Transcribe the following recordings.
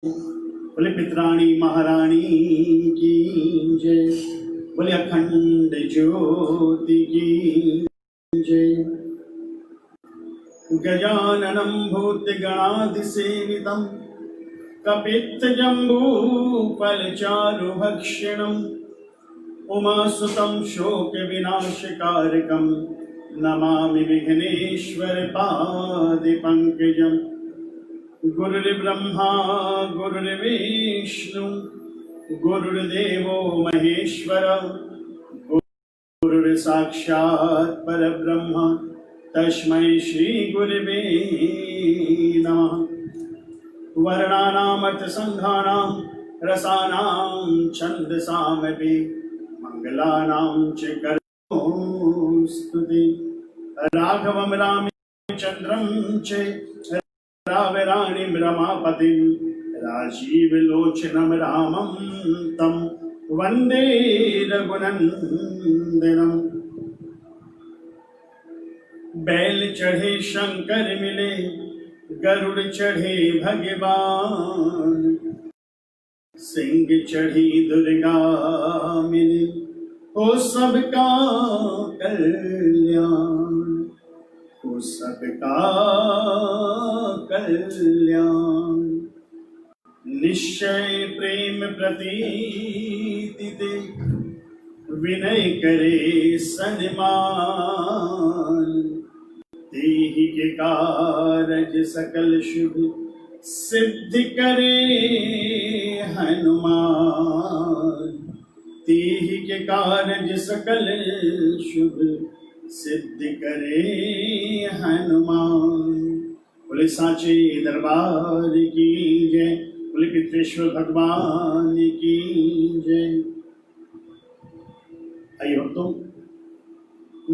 बोले पितराणी महारानी की जय। बोले अखंड ज्योति की जय। गजाननं भूतगणाधिसेवितं कपित्थजम्बूफलचारुभक्षणम् उमासुतं शोकविनाशकारकं नमामि विघ्नेश्वर पादपङ्कजम्। गुरुर्ब्रह्मा गुरुर्विष्णु गुरुर्देवो महेश्वर गुरुर्साक्षात् परब्रह्म तस्मै श्री गुरवे नमः। वर्णानामर्थसङ्घानां रसानां छन्दसामपि मङ्गलानां च कर्मोऽस्तुते। राघवं रामचन्द्रं च रावराणीं रमापतिं राजीवलोचनं रामं तं वन्दे रघुनन्दनम्। बैल चढ़े शंकर मिले गरुड़ चढ़े भगवान सिंह चढ़ी दुर्गा मिले हो सबका कल्याण हो सबका कल्याण। निश्चय प्रेम प्रतीति दे विनय करे सन्मान तेहि के कारज सकल शुभ सिद्धि करे हनुमान। तेहि के कारज सकल शुभ सिद्धि करे हनुमान। बोले साचे दरबार की जय। बोले पितृश्वर भगवान की जय। आइए भक्तों,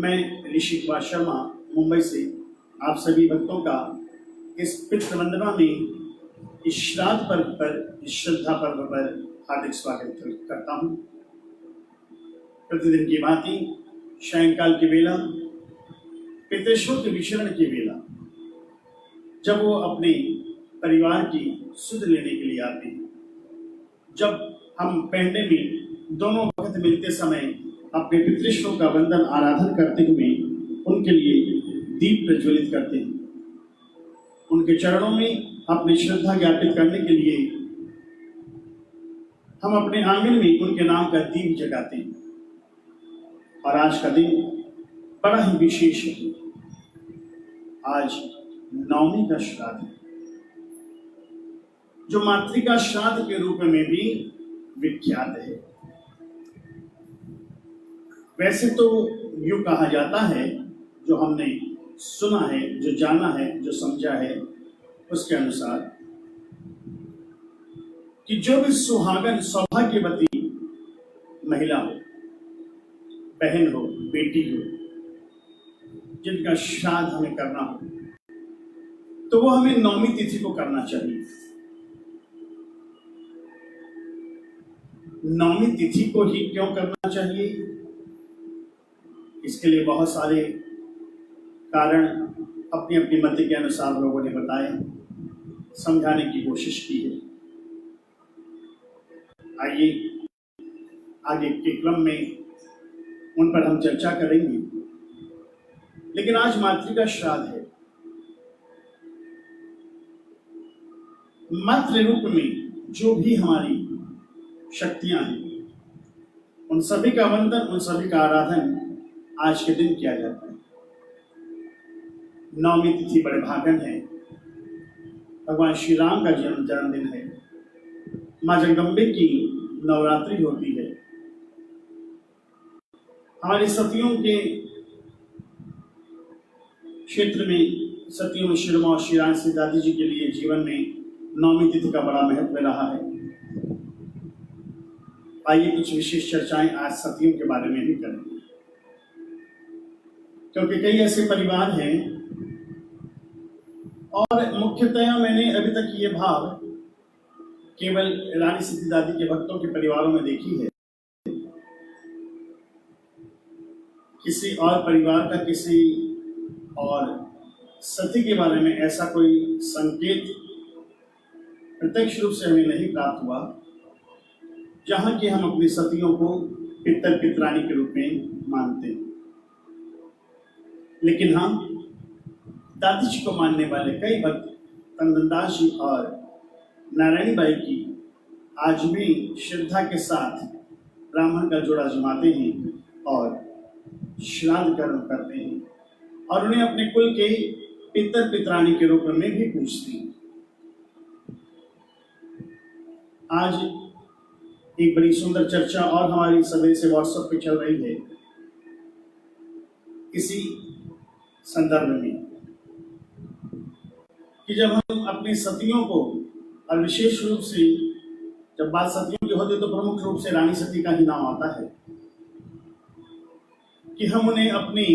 मैं ऋषि कुमार शर्मा मुंबई से आप सभी भक्तों का इस पितृ वंदना में इस श्राद्ध पर्व पर, इस श्रद्धा पर्व पर हार्दिक स्वागत करता हूँ। प्रतिदिन की भांति सायंकाल की वेला, पितृश्वर के विचरण की वेला, जब वो अपने परिवार की सुध लेने के लिए आते हैं, जब हम पहले में दोनों वक्त मिलते समय अपने पितृश्वरों का वंदन आराधन करते हुए उनके लिए दीप प्रज्वलित करते हैं, उनके चरणों में अपनी श्रद्धा ज्ञापित करने के लिए हम अपने आंगन में उनके नाम का दीप जगाते हैं। और आज का दिन बड़ा ही विशेष है। आज नवमी का श्राद्ध है, जो मातृका श्राद्ध के रूप में भी विख्यात है। वैसे तो यूं कहा जाता है, जो हमने सुना है, जो जाना है, जो समझा है, उसके अनुसार कि जो भी सुहागन सौभाग्यवती महिला हो, बहन हो, बेटी हो, जिनका श्राद्ध हमें करना हो, तो वो हमें नवमी तिथि को करना चाहिए। नवमी तिथि को ही क्यों करना चाहिए? इसके लिए बहुत सारे कारण अपनी अपनी मत के अनुसार लोगों ने बताए, समझाने की कोशिश की है। आइए आगे के क्रम में उन पर हम चर्चा करेंगे। लेकिन आज मातृका श्राद्ध है। मातृ रूप में जो भी हमारी शक्तियां हैं, उन सभी का वंदन, उन सभी का आराधन आज के दिन किया जाता है। नवमी तिथि बड़े भागन है। भगवान श्री राम का जन्मदिन है। माँ जगदम्बे की नवरात्रि होती है। हमारी सतियों के क्षेत्र में, सतियों में श्री माँ श्री राम सीता जी के लिए जीवन में नवमी तिथि का बड़ा महत्व रहा है। आइए कुछ विशेष चर्चाएं आज सतियों के बारे में भी करेंगे, क्योंकि कई ऐसे परिवार हैं, और मुख्यतया मैंने अभी तक ये भाव केवल रानी सीता दादी के भक्तों के परिवारों में देखी है। किसी और परिवार का, किसी और सती के बारे में ऐसा कोई संकेत प्रत्यक्ष रूप से हमें नहीं प्राप्त हुआ, जहाँ कि हम अपनी सतियों को पितर पितरानी के रूप में मानते हैं। लेकिन हम दादी जी को मानने वाले कई भक्त तनदनदास जी और नारायणी बाई की आज भी श्रद्धा के साथ ब्राह्मण का जोड़ा जमाते हैं और श्राद्ध कर्म करते हैं और उन्हें अपने कुल के पितर पितरानी के रूप में भी पूजते हैं। आज एक बड़ी सुंदर चर्चा और हमारी सवेरे से व्हाट्सएप पे चल रही है इसी संदर्भ में कि जब हम अपनी सतियों को, और विशेष रूप से जब बात सतियों की होती है तो प्रमुख रूप से रानी सती का ही नाम आता है, कि हम उन्हें अपनी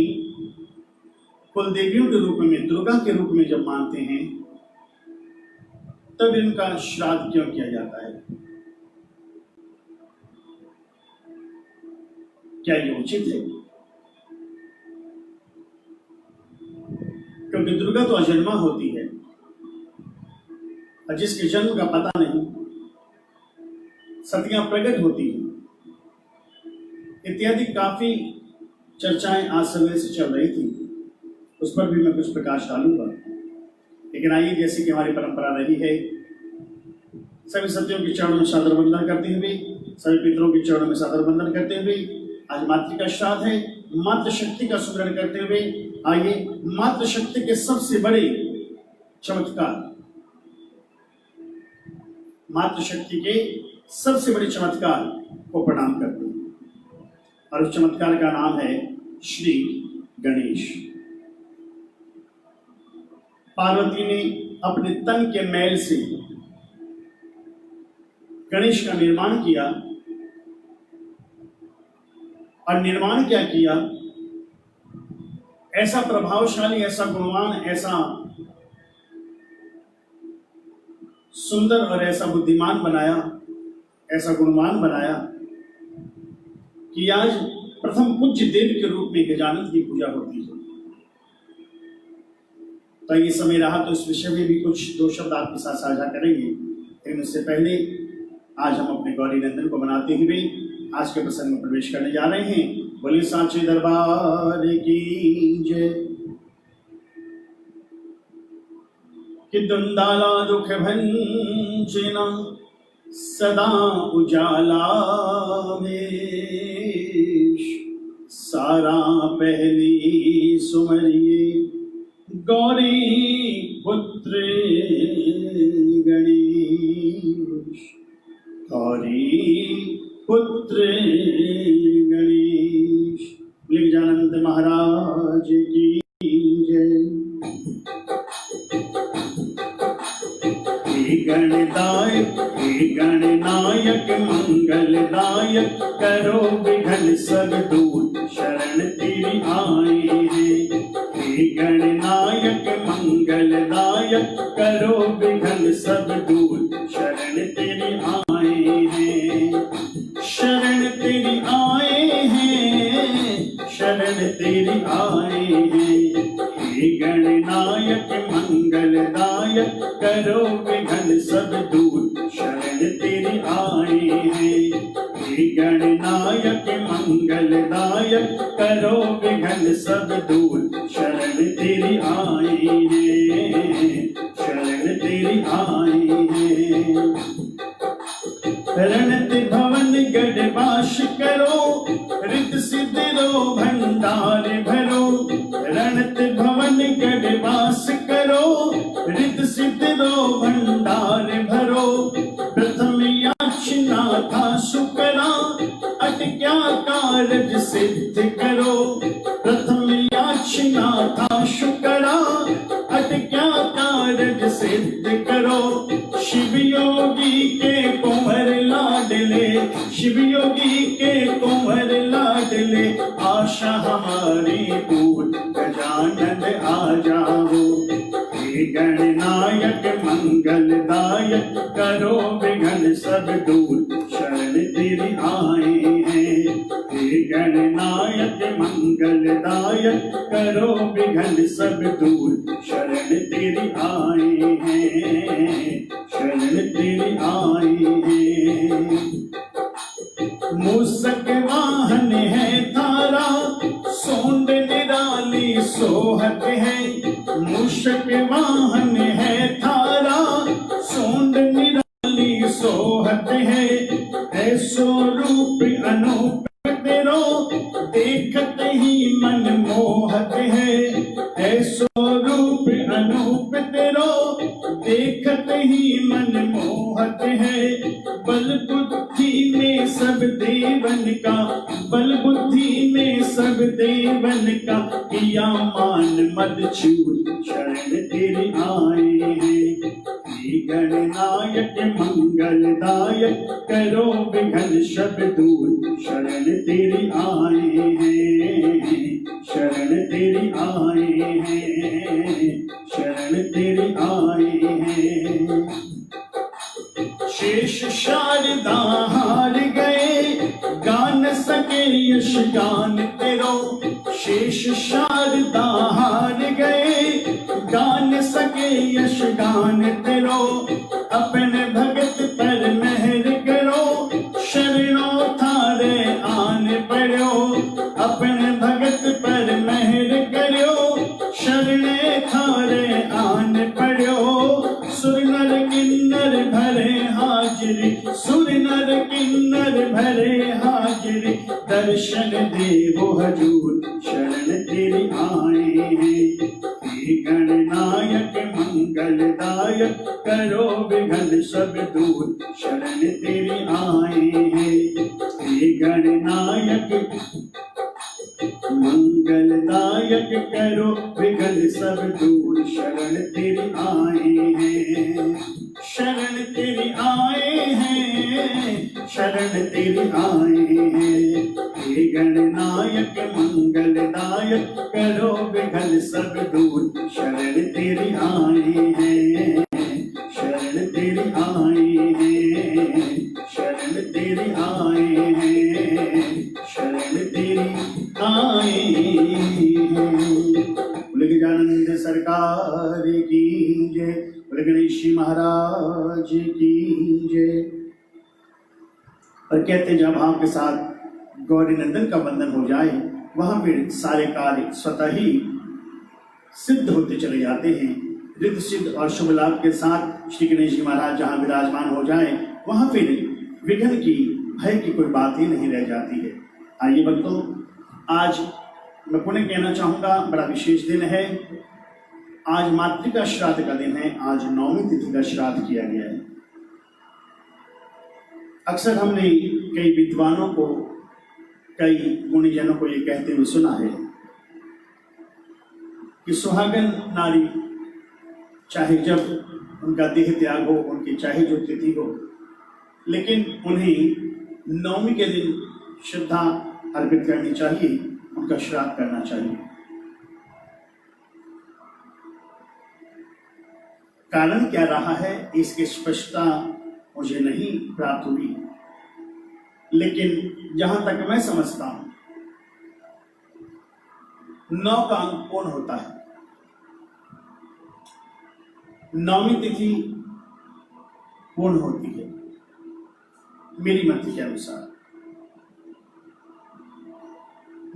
कुलदेवियों के रूप में, दुर्गा के रूप में जब मानते हैं तब इनका श्राद्ध क्यों किया जाता है? क्या ये उचित है? क्योंकि दुर्गा तो अजन्मा होती है और जिसके जन्म का पता नहीं, सतियां प्रकट होती हैं, इत्यादि काफी चर्चाएं आज सवेरे से चल रही थी, उस पर भी मैं कुछ प्रकाश डालूंगा। लेकिन आइए, जैसे कि हमारी परंपरा रही है, सभी सतियों के चरणों में सादर वंदन करते हुए, सभी पितरों के चरणों में सादर वंदन करते हुए, आज मातृका श्राद्ध है, मातृशक्ति का सुमरण करते हुए आइए मातृशक्ति के सबसे बड़े चमत्कार, मातृशक्ति के सबसे बड़े चमत्कार को प्रणाम करते हैं। और उस चमत्कार का नाम है श्री गणेश। पार्वती ने अपने तन के मैल से गणेश का निर्माण किया, और निर्माण क्या किया? ऐसा प्रभावशाली, ऐसा गुणवान, ऐसा सुंदर और ऐसा बुद्धिमान बनाया, ऐसा गुणवान बनाया कि आज प्रथम पूज्य देव के रूप में गजानन की पूजा होती है। तो ये समय रहा तो इस विषय में भी कुछ दो शब्द आपके साथ साझा करेंगे, लेकिन उससे पहले आज हम अपने गौरी नंदन को मनाते हुए आज के प्रसंग में प्रवेश करने जा रहे हैं। बोलिए सांचे दरबार की जय। कि दुंदाला दुख भंजना सदा उजाला वेश, सारा पहली सुमरिए गौरी पुत्र गणेश, गौरी पुत्र गणेश। गजानंद महाराज की जय। हे गणदायक, हे गणनायक, मंगलदायक, करो विघ्न सब दूर, शरण तेरी आए हैं। हे गणनायक, मंगलदायक, करो विघ्न सब दूर, शरण तेरी आए हैं। शरण तेरी आए हैं, शरण तेरी आए हैं। हे गणनायक, मंगलदायक, करो विघ्न सब दूर, शरण तेरी आए हैं। हे गणनायक, मंगलदायक, करो विघ्न सब दूर, शरण तेरी आए हैं, शरण तेरी आए हैं। रणत भवन गढ़वास करो, रित सिद्ध रो भंडार भरो। रणत भवन गढ़वास करो, रित सिद्ध रो भंडार भरो। प्रथम याचना था सुकरा, अटक्या कारज सिद्ध करो। प्रथम याचना था शुकरा, अटक्या कारज सिद्ध करो। शिव योगी के कुंवर लाडले, शिव योगी के कुंवर लाडले, आशा हमारी पूर्ण गजानन आ जाओ। हे गणनायक, मंगलदायक, करो विघ्न सब दूर, शरण तेरी आए हैं। हे गणनायक, मंगलदायक, करो विघ्न सब दूर, शरण तेरी आए हैं, शरण शरण तेरी आए हैं। मूसक वाहन है थारा, सोंड निराली सोहत है। मूषक वाहन है थारा, सोंड निराली सोहत है। ऐसो रूप अनूप तेरो, देखत ही मन मोहत है। ऐसो रूप अनूप तेरो, देखत ही मन मोहत है। बल बुद्धि में सब देवन का, बल बुद्धि में सब देवन का, किया मान मद चूर शरण तेरी आए हैं। गणनायक मंगलदायक, करो विघ्न सब दूर शरण तेरी आए हैं। शरण तेरी आए हैं, शरण तेरी आए हैं। शेष शारदा हार गए, गान सके यश गान तेरो। शेष शारदा हार गए, गान सके यश गान तेरो। अपने भगत पर मेहर करो, शरणों थारे आन पड़ो। अपने भगत पर मेहर करो, शरणे थारे आन पड़ो। सुर नर किन्नर भरे हाजिरी, सुर नर किन्नर भरे हाजिरी, दर्शन देवो हजूर शरण तेरी आए हैं। गणनायक मंगलदायक, करो विघ्न सब दूर शरण तेरी आए हैं। गणनायक मंगलदायक, करो विघ्न सब दूर शरण तेरी आए हैं। शरण तेरी आए हैं, शरण तेरी आए हैं। हे गणनायक मंगलदायक, करो विघ्न सब दूर शरण तेरी आए हैं। शरण तेरी आए हैं, शरण तेरी आए हैं, शरण तेरी आए हैं। गजानंद सरकार की जय, गणेश महाराज की जय। और कहते जब भाव के साथ गौरी नंदन का बंधन हो जाए, वहां फिर सारे कार्य स्वतः ही सिद्ध होते चले जाते हैं। रिद्ध सिद्ध और शुभ लाभ के साथ श्री गणेश जी महाराज जहाँ विराजमान हो जाए, वहां फिर विघ्न की, भय की कोई बात ही नहीं रह जाती है। आइए भक्तों, आज मैं पुनः कहना चाहूंगा, बड़ा विशेष दिन है। आज मातृका श्राद्ध का दिन है। आज 9वीं तिथि का श्राद्ध किया गया है। अक्सर हमने कई विद्वानों को, कई गुणीजनों को ये कहते हुए सुना है कि सुहागन नारी चाहे जब उनका देह त्याग हो, उनकी चाहे जो तिथि हो, लेकिन उन्हें 9वीं के दिन श्रद्धा अर्पित करनी चाहिए, उनका श्राद्ध करना चाहिए। कारण क्या रहा है इसकी स्पष्टता मुझे नहीं प्राप्त हुई, लेकिन जहां तक मैं समझता हूं, 9 का अंक पूर्ण होता है। 9वीं तिथि पूर्ण होती है मेरी मत के अनुसार।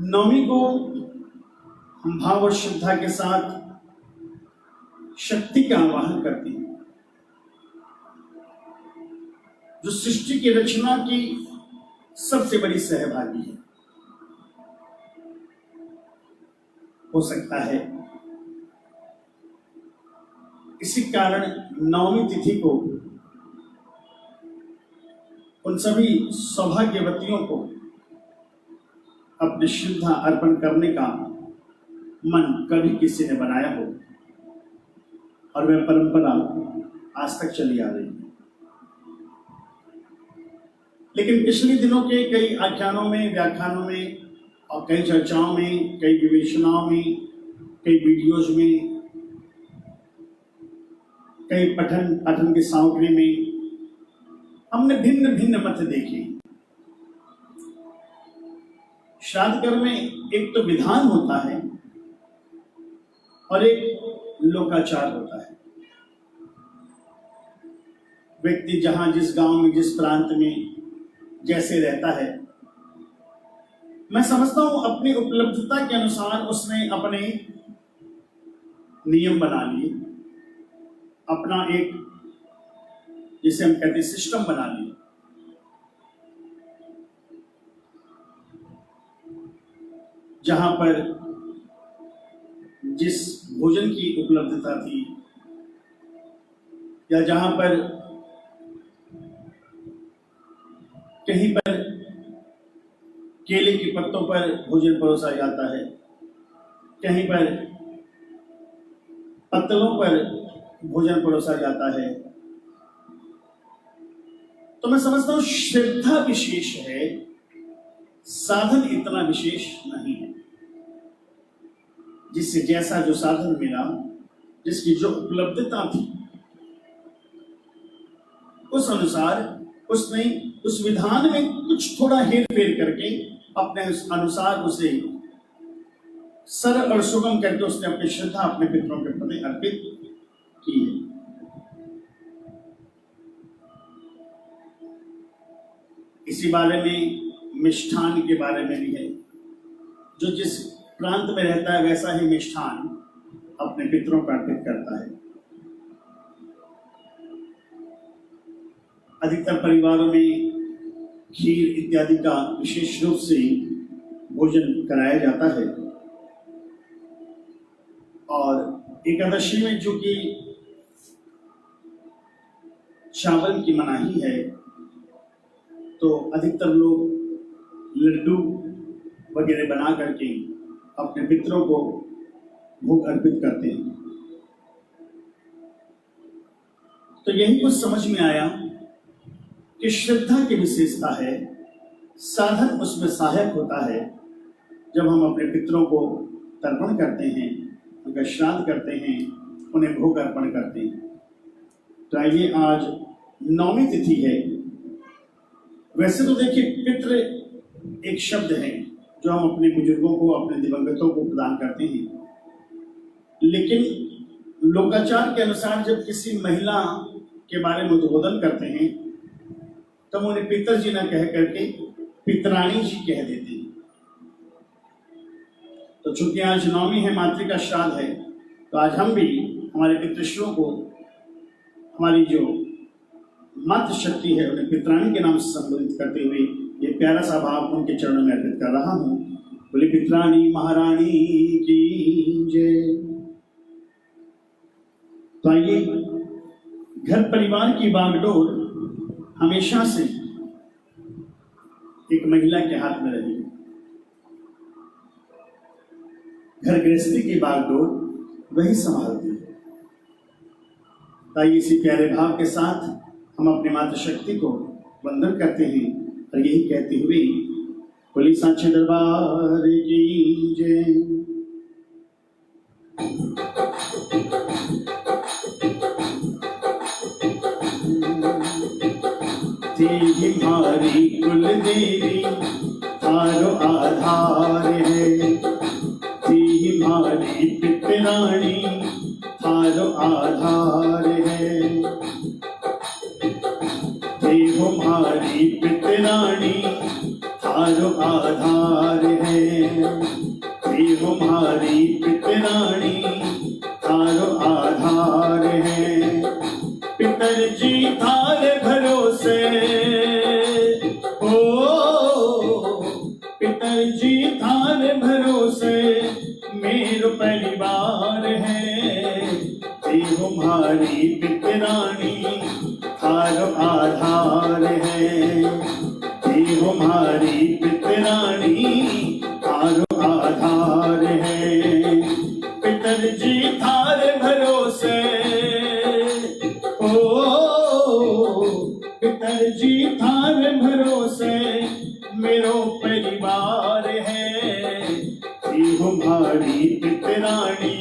9वीं को हम भाव और श्रद्धा के साथ शक्ति का आवाहन करते हैं, जो सृष्टि की रचना की सबसे बड़ी सहभागी है। हो सकता है इसी कारण 9वीं तिथि को उन सभी सौभाग्यवतियों को अपनी श्रद्धा अर्पण करने का मन कभी किसी ने बनाया हो, और वह परंपरा आज तक चली आ रही है। लेकिन पिछले दिनों के कई आख्यानों में, व्याख्यानों में और कई चर्चाओं में, कई विवेचनाओं में, कई वीडियोज में, कई पठन की सामग्री में हमने भिन्न भिन्न मत देखे। श्राद्ध कर्म में एक तो विधान होता है और एक लोकाचार होता है। व्यक्ति जहां जिस गांव में जिस प्रांत में जैसे रहता है, मैं समझता हूं अपनी उपलब्धता के अनुसार उसने अपने नियम बना लिए, अपना एक जिसे हम कहते हैं सिस्टम बना लिए। जहां पर जिस भोजन की उपलब्धता थी या जहां पर कहीं पर केले के पत्तों पर भोजन परोसा जाता है, कहीं पर पत्तलों पर भोजन परोसा जाता है, तो मैं समझता हूं श्रद्धा विशेष है, साधन इतना विशेष नहीं है। जिससे जैसा जो साधन मिला, जिसकी जो उपलब्धता थी, उस अनुसार उसने उस विधान में कुछ थोड़ा हेर फेर करके अपने अनुसार उसे सरल और सुगम करके उसने अपनी श्रद्धा अपने पितरों के प्रति अर्पित की है। इसी बारे में मिष्ठान के बारे में भी है, जो जिस प्रांत में रहता है वैसा ही मिष्ठान अपने पितरों को अर्पित करता है। अधिकतर परिवारों में खीर इत्यादि का विशेष रूप से भोजन कराया जाता है, और एकादशी में जो कि चावल की मनाही है, तो अधिकतर लोग लड्डू वगैरह बना करके अपने पितरों को भोग अर्पित करते हैं। तो यही कुछ समझ में आया कि श्रद्धा की विशेषता है, साधन उसमें सहायक होता है। जब हम अपने पितरों को तर्पण करते हैं, उनका श्राद्ध करते हैं, उन्हें भोग अर्पण करते हैं। तो आइए, आज 9वीं तिथि है। वैसे तो देखिए, पितृ एक शब्द है जो हम अपने बुजुर्गों को, अपने दिवंगतों को प्रदान करते हैं, लेकिन लोकाचार के अनुसार जब किसी महिला के बारे में उद्बोधन करते हैं तो हम उन्हें पिताजी न कह करके पितरानी जी कह देते हैं। तो चूंकि आज 9वीं है, मातृका श्राद्ध है, तो आज हम भी हमारे पितृश्रियों को, हमारी जो मातृ शक्ति है, उन्हें पितरानी के नाम से संबोधित करते हुए ये प्यारा सा भाव उनके चरणों में अर्पित कर रहा हूं। बोले पितरानी महारानी की जय। तो आइए, घर परिवार की बागडोर हमेशा से एक महिला के हाथ में रही। घर गृहस्थी की बागडोर वही संभालती है। ताइए इसी प्यारे भाव के साथ हम अपने मातृशक्ति को वंदन करते हैं और यही कहते हुए बोली सांचे दरबार की जय। तेरी हमारी कुल देवी थारो आधार है, तेरी हमारी पितरानी थारो आधार है, तेरी हमारी पितरानी थारो आधार है, तेरी हमारी पितरानी थारो आधार है। पितर जी थारे भरोसे, ओ पितर जी थारे भरोसे मेरो परिवार है, तेरो हमारी पितरानी थारो आधार है, तेरो हमारी पितरानी थारो आधार है। पितर जी थारे भरोसे, पितर जी थारे भरोसे मेरो परिवार है, तेरो हमारी पितरानी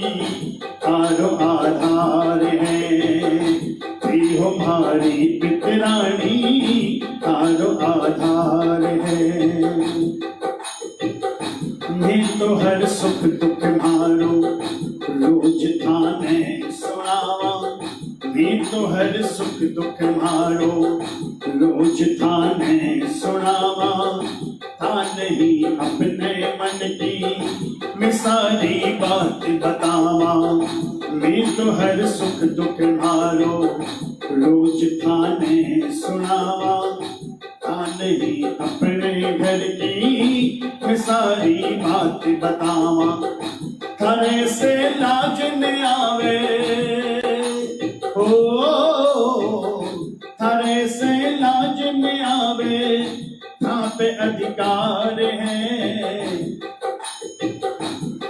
थारो आधार है, तेरो हमारी पितरानी थारो आधार है। मैं तो हर सुख दुख मारो रोज थाने सुनावा, मैं तो हर सुख दुख मारो रोज थाने सुनावा, था नहीं अपने मन की मैं सारी बात बतावा। मैं तो हर सुख दुख मारो रोज थाने सुनावा, था नहीं अपने घर की मैं सारी बात बतावा। थारे से लाज न आवे हो, थारे से लाज न आवे, था पे अधिकार है।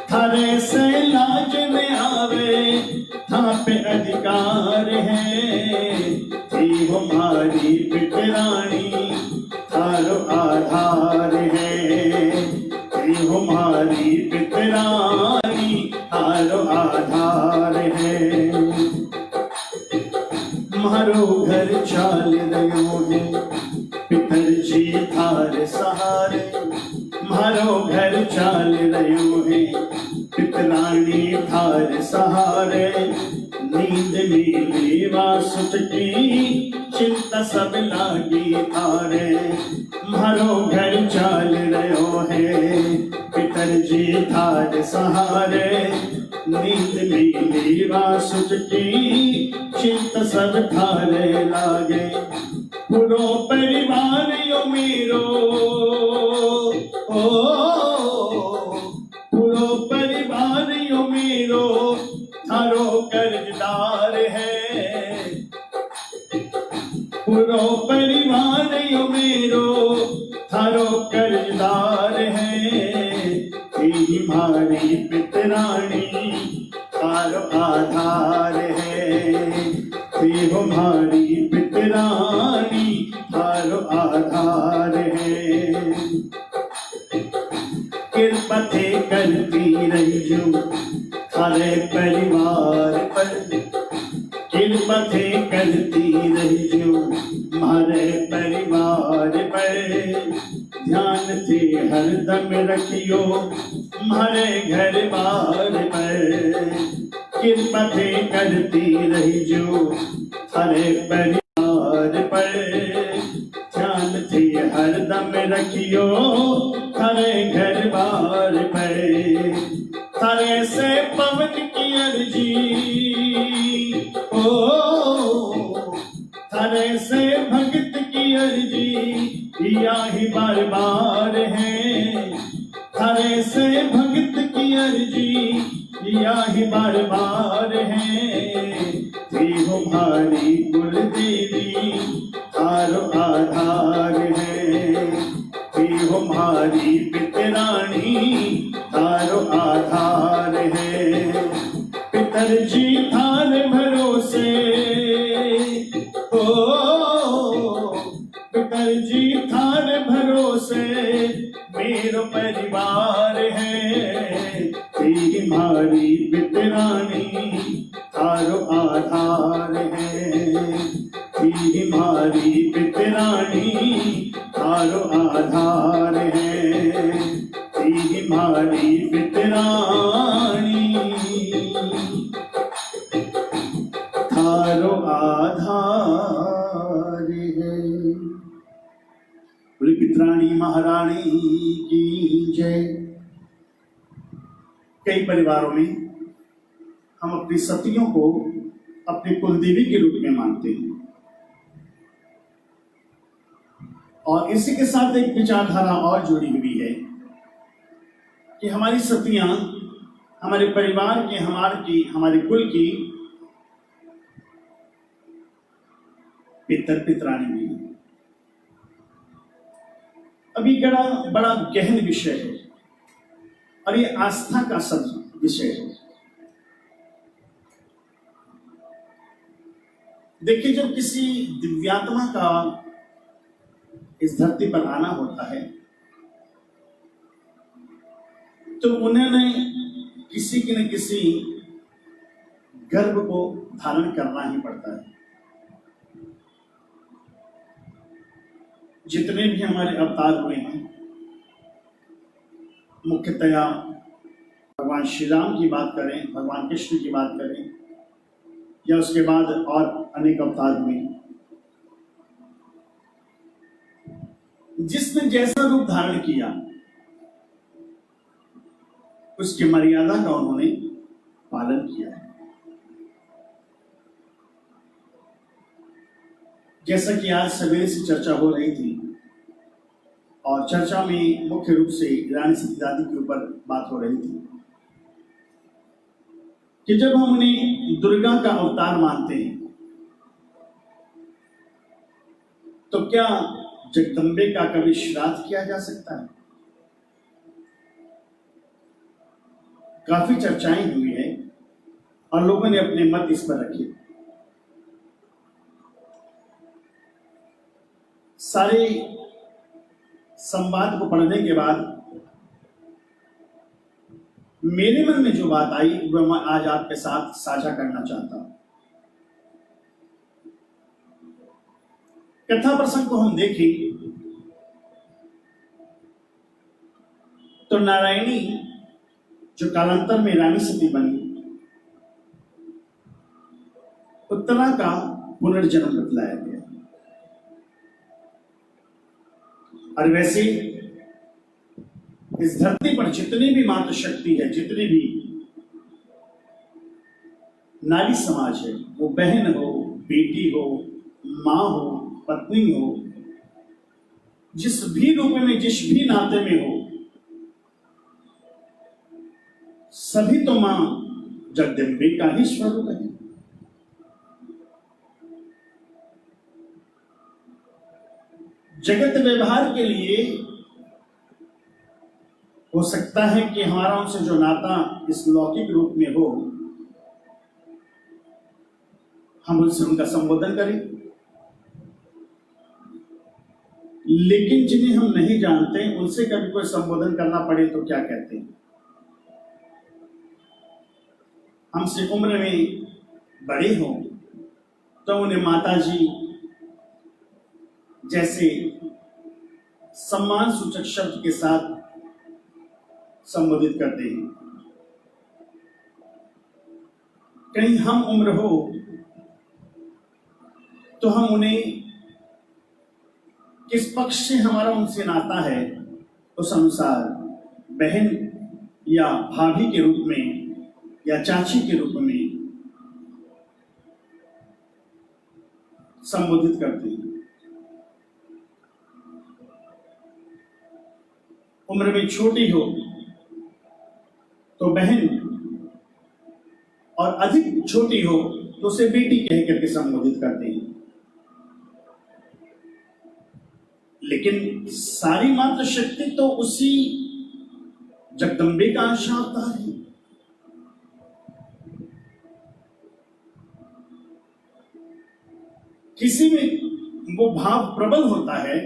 थारे से लाज न आवे, था पे अधिकार है। थी हमारी पितरानी थारो आधार है। थी हमारी पितरानी थारो आधार है। मारो घर चाल रहो है पितर जी थार सहारे। मारो घर चाल रहो है पितरानी थार सहारे। नींद मिली वासुत की चिंता सब लागी थारे। मारो घर चाल रहो है पितर जी थार सहारे। नींद मिली वासुत की चिंता सब थारे लागे। पूरो परिवार यो मेरो ओ, पूरो परिवार यो मेरो थारो कर्जदार है। पूरो परिवार यो मेरो थारो कर्जदार है। तेरी मारी पितरानी थारो आधार है। थे हमारी पितरानी थारो आधार है। कृपा थे करती रही जो थारे परिवार पर। कृपा थे करती रही जो हमारे परिवार पर। ध्यान थे हरदम रखियो हमारे घर बार पर। कृपा थे करती रही जो थारे परिवार पर। ध्यान थे हरदम रखियो थारे घर बार पर। थारे से पवन की अर्जी ओ, थारे से भगत की अर्जी यही बार बार है। थारे से भगत की अर्जी यही बार बार है। थे हमारी कुल देवी थारो आधार है। थे हमारी पितरानी थारो आधार है। पितर जी थारे भरोसे ओ, पितर जी थारे भरोसे मेरो परिवार है। तेरी मारी पितरानी थारो आधार है। तेरी मारी पितरानी थारो आधार है। तेरी मारी पितरानी थारो आधार है। बोले पितरानी महारानी की जय। कई परिवारों में हम अपनी सतियों को अपनी कुलदेवी के रूप में मानते हैं। और इसी के साथ एक विचारधारा और जुड़ी हुई है कि हमारी सतियां हमारे परिवार की, हमारे कुल की पितर पितरानी भी है। अभी बड़ा गहन विषय है और ये आस्था का सब विषय है। देखिए, जब किसी दिव्यात्मा का इस धरती पर आना होता है तो उन्होंने किसी न किसी गर्भ को धारण करना ही पड़ता है। जितने भी हमारे अवतार हुए हैं, मुख्यतया भगवान श्री राम की बात करें, भगवान कृष्ण की बात करें, या उसके बाद और अनेक अवतार हुए, जिसने जैसा रूप धारण किया उसकी मर्यादा का उन्होंने पालन किया है। जैसा कि आज सवेरे से चर्चा हो रही थी और चर्चा में मुख्य रूप से रानी सतीदादी के ऊपर बात हो रही थी कि जब हम उन्हें दुर्गा का अवतार मानते हैं तो क्या जगदम्बे का कभी श्राद्ध किया जा सकता है? काफी चर्चाएं हुई है और लोगों ने अपने मत इस पर रखे। सारे संवाद को पढ़ने के बाद मेरे मन में जो बात आई वह मैं आज आपके साथ साझा करना चाहता हूं। कथा प्रसंग को हम देखें तो नारायणी जो कालांतर में रानी सती बनी, उत्तरा का पुनर्जन्म बतलाया गया। और वैसे इस धरती पर जितनी भी मातृ शक्ति है, जितनी भी नारी समाज है, वो बहन हो, बेटी हो, मां हो, पत्नी हो, जिस भी रूप में, जिस भी नाते में हो, सभी तो मां जगदम्बे का ही स्वरूप है। जगत व्यवहार के लिए हो सकता है कि हमारा उनसे जो नाता इस लौकिक रूप में हो, हम उनसे उनका संबोधन करें, लेकिन जिन्हें हम नहीं जानते उनसे कभी कोई संबोधन करना पड़े तो क्या कहते हैं? हमसे उम्र में बड़े हों तो उन्हें माता जी जैसे सम्मान सूचक शब्द के साथ संबोधित करते हैं। कहीं हम उम्र हो तो हम उन्हें किस पक्ष से हमारा उनसे नाता है उस अनुसार बहन या भाभी के रूप में या चाची के रूप में संबोधित करते हैं। उम्र में छोटी हो तो बहन, और अधिक छोटी हो तो उसे बेटी कह करके संबोधित करते हैं। लेकिन सारी मातृ शक्ति तो उसी जगदम्बे का अंश अवतार है। किसी में वो भाव प्रबल होता है,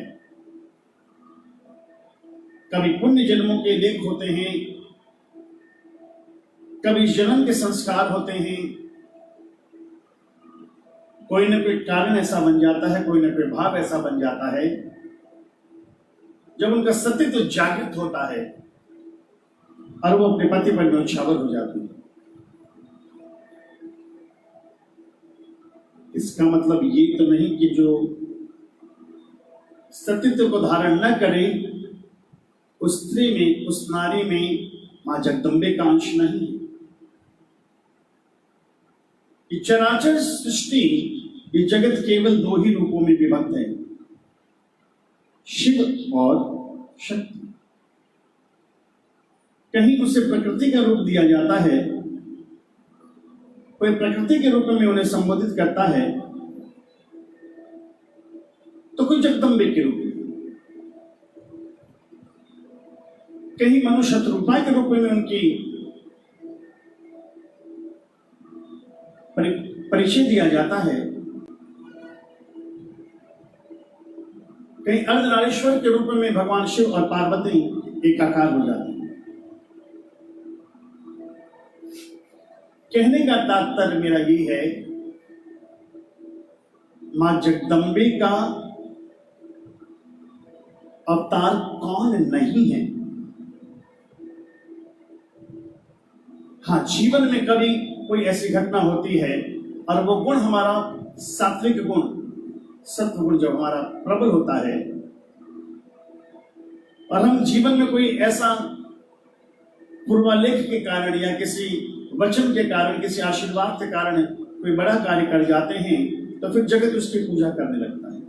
कभी पुण्य जन्मों के लेख होते हैं, कभी जन्म के संस्कार होते हैं, कोई न कोई कारण ऐसा बन जाता है, कोई न कोई भाव ऐसा बन जाता है जब उनका सत्य जागृत होता है और वो अपने पति पर न्यौछावर हो जाती है। इसका मतलब ये तो नहीं कि जो सत्यत्व को धारण न करे उस स्त्री में, उस नारी में मां जगदम्बे का अंश नहीं। ये चराचर सृष्टि, ये जगत केवल दो ही रूपों में विभक्त है, शिव और शक्ति। कहीं उसे प्रकृति का रूप दिया जाता है, कोई प्रकृति के रूप में उन्हें संबोधित करता है, तो कोई जगदम्बे के रूप में, कहीं मनुष्य शत्रुपा के रूप में उनकी परिचय दिया जाता है, कहीं अर्धनारीश्वर के रूप में भगवान शिव और पार्वती एकाकार हो जाते हैं। कहने का तात्पर्य मेरा ये है, मां जगदम्बे का अवतार कौन नहीं है। हाँ, जीवन में कभी कोई ऐसी घटना होती है और वो गुण हमारा सात्विक गुण, सत्व गुण जब हमारा प्रबल होता है और हम जीवन में कोई ऐसा पूर्वालेख के कारण या किसी वचन के कारण, किसी आशीर्वाद के कारण कोई बड़ा कार्य कर जाते हैं तो फिर जगत उसकी पूजा करने लगता है।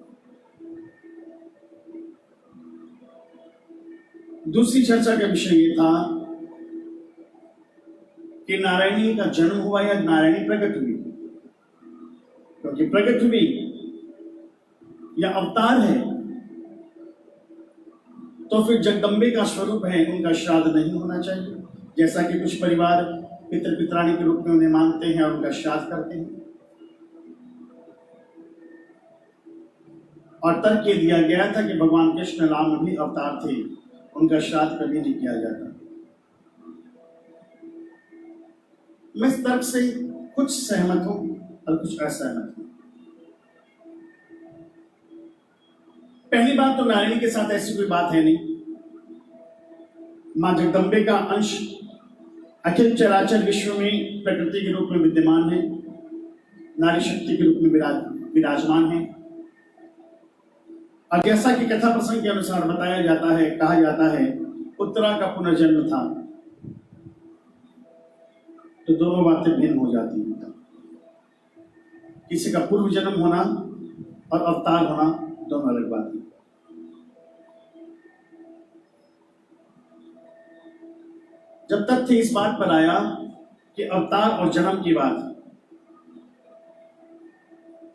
दूसरी चर्चा का विषय ये था कि नारायणी का जन्म हुआ या नारायणी प्रकट हुई, क्योंकि प्रकट हुई या अवतार है तो फिर जगदम्बे का स्वरूप है, उनका श्राद्ध नहीं होना चाहिए, जैसा कि कुछ परिवार पितर पितरानी के रूप में उन्हें मानते हैं और उनका श्राद्ध करते हैं। और तर्क ये दिया गया था कि भगवान कृष्ण राम भी अवतार थे, उनका श्राद्ध कभी नहीं किया जाता। मैं इस तर्क से कुछ सहमत हूं और कुछ असहमत हूं। पहली बात तो नारायणी के साथ ऐसी कोई बात है नहीं। मां जगदम्बे का अंश अखिल चराचर विश्व में प्रकृति के रूप में विद्यमान है, नारी शक्ति के रूप में विराजमान है। और जैसा कि कथा प्रसंग के अनुसार बताया जाता है, कहा जाता है उत्तरा का पुनर्जन्म था, तो दोनों बातें भिन्न हो जाती हैं। किसी का पूर्व जन्म होना और अवतार होना दोनों अलग बात है। जब तथ्य इस बात पर आया कि अवतार और जन्म की बात,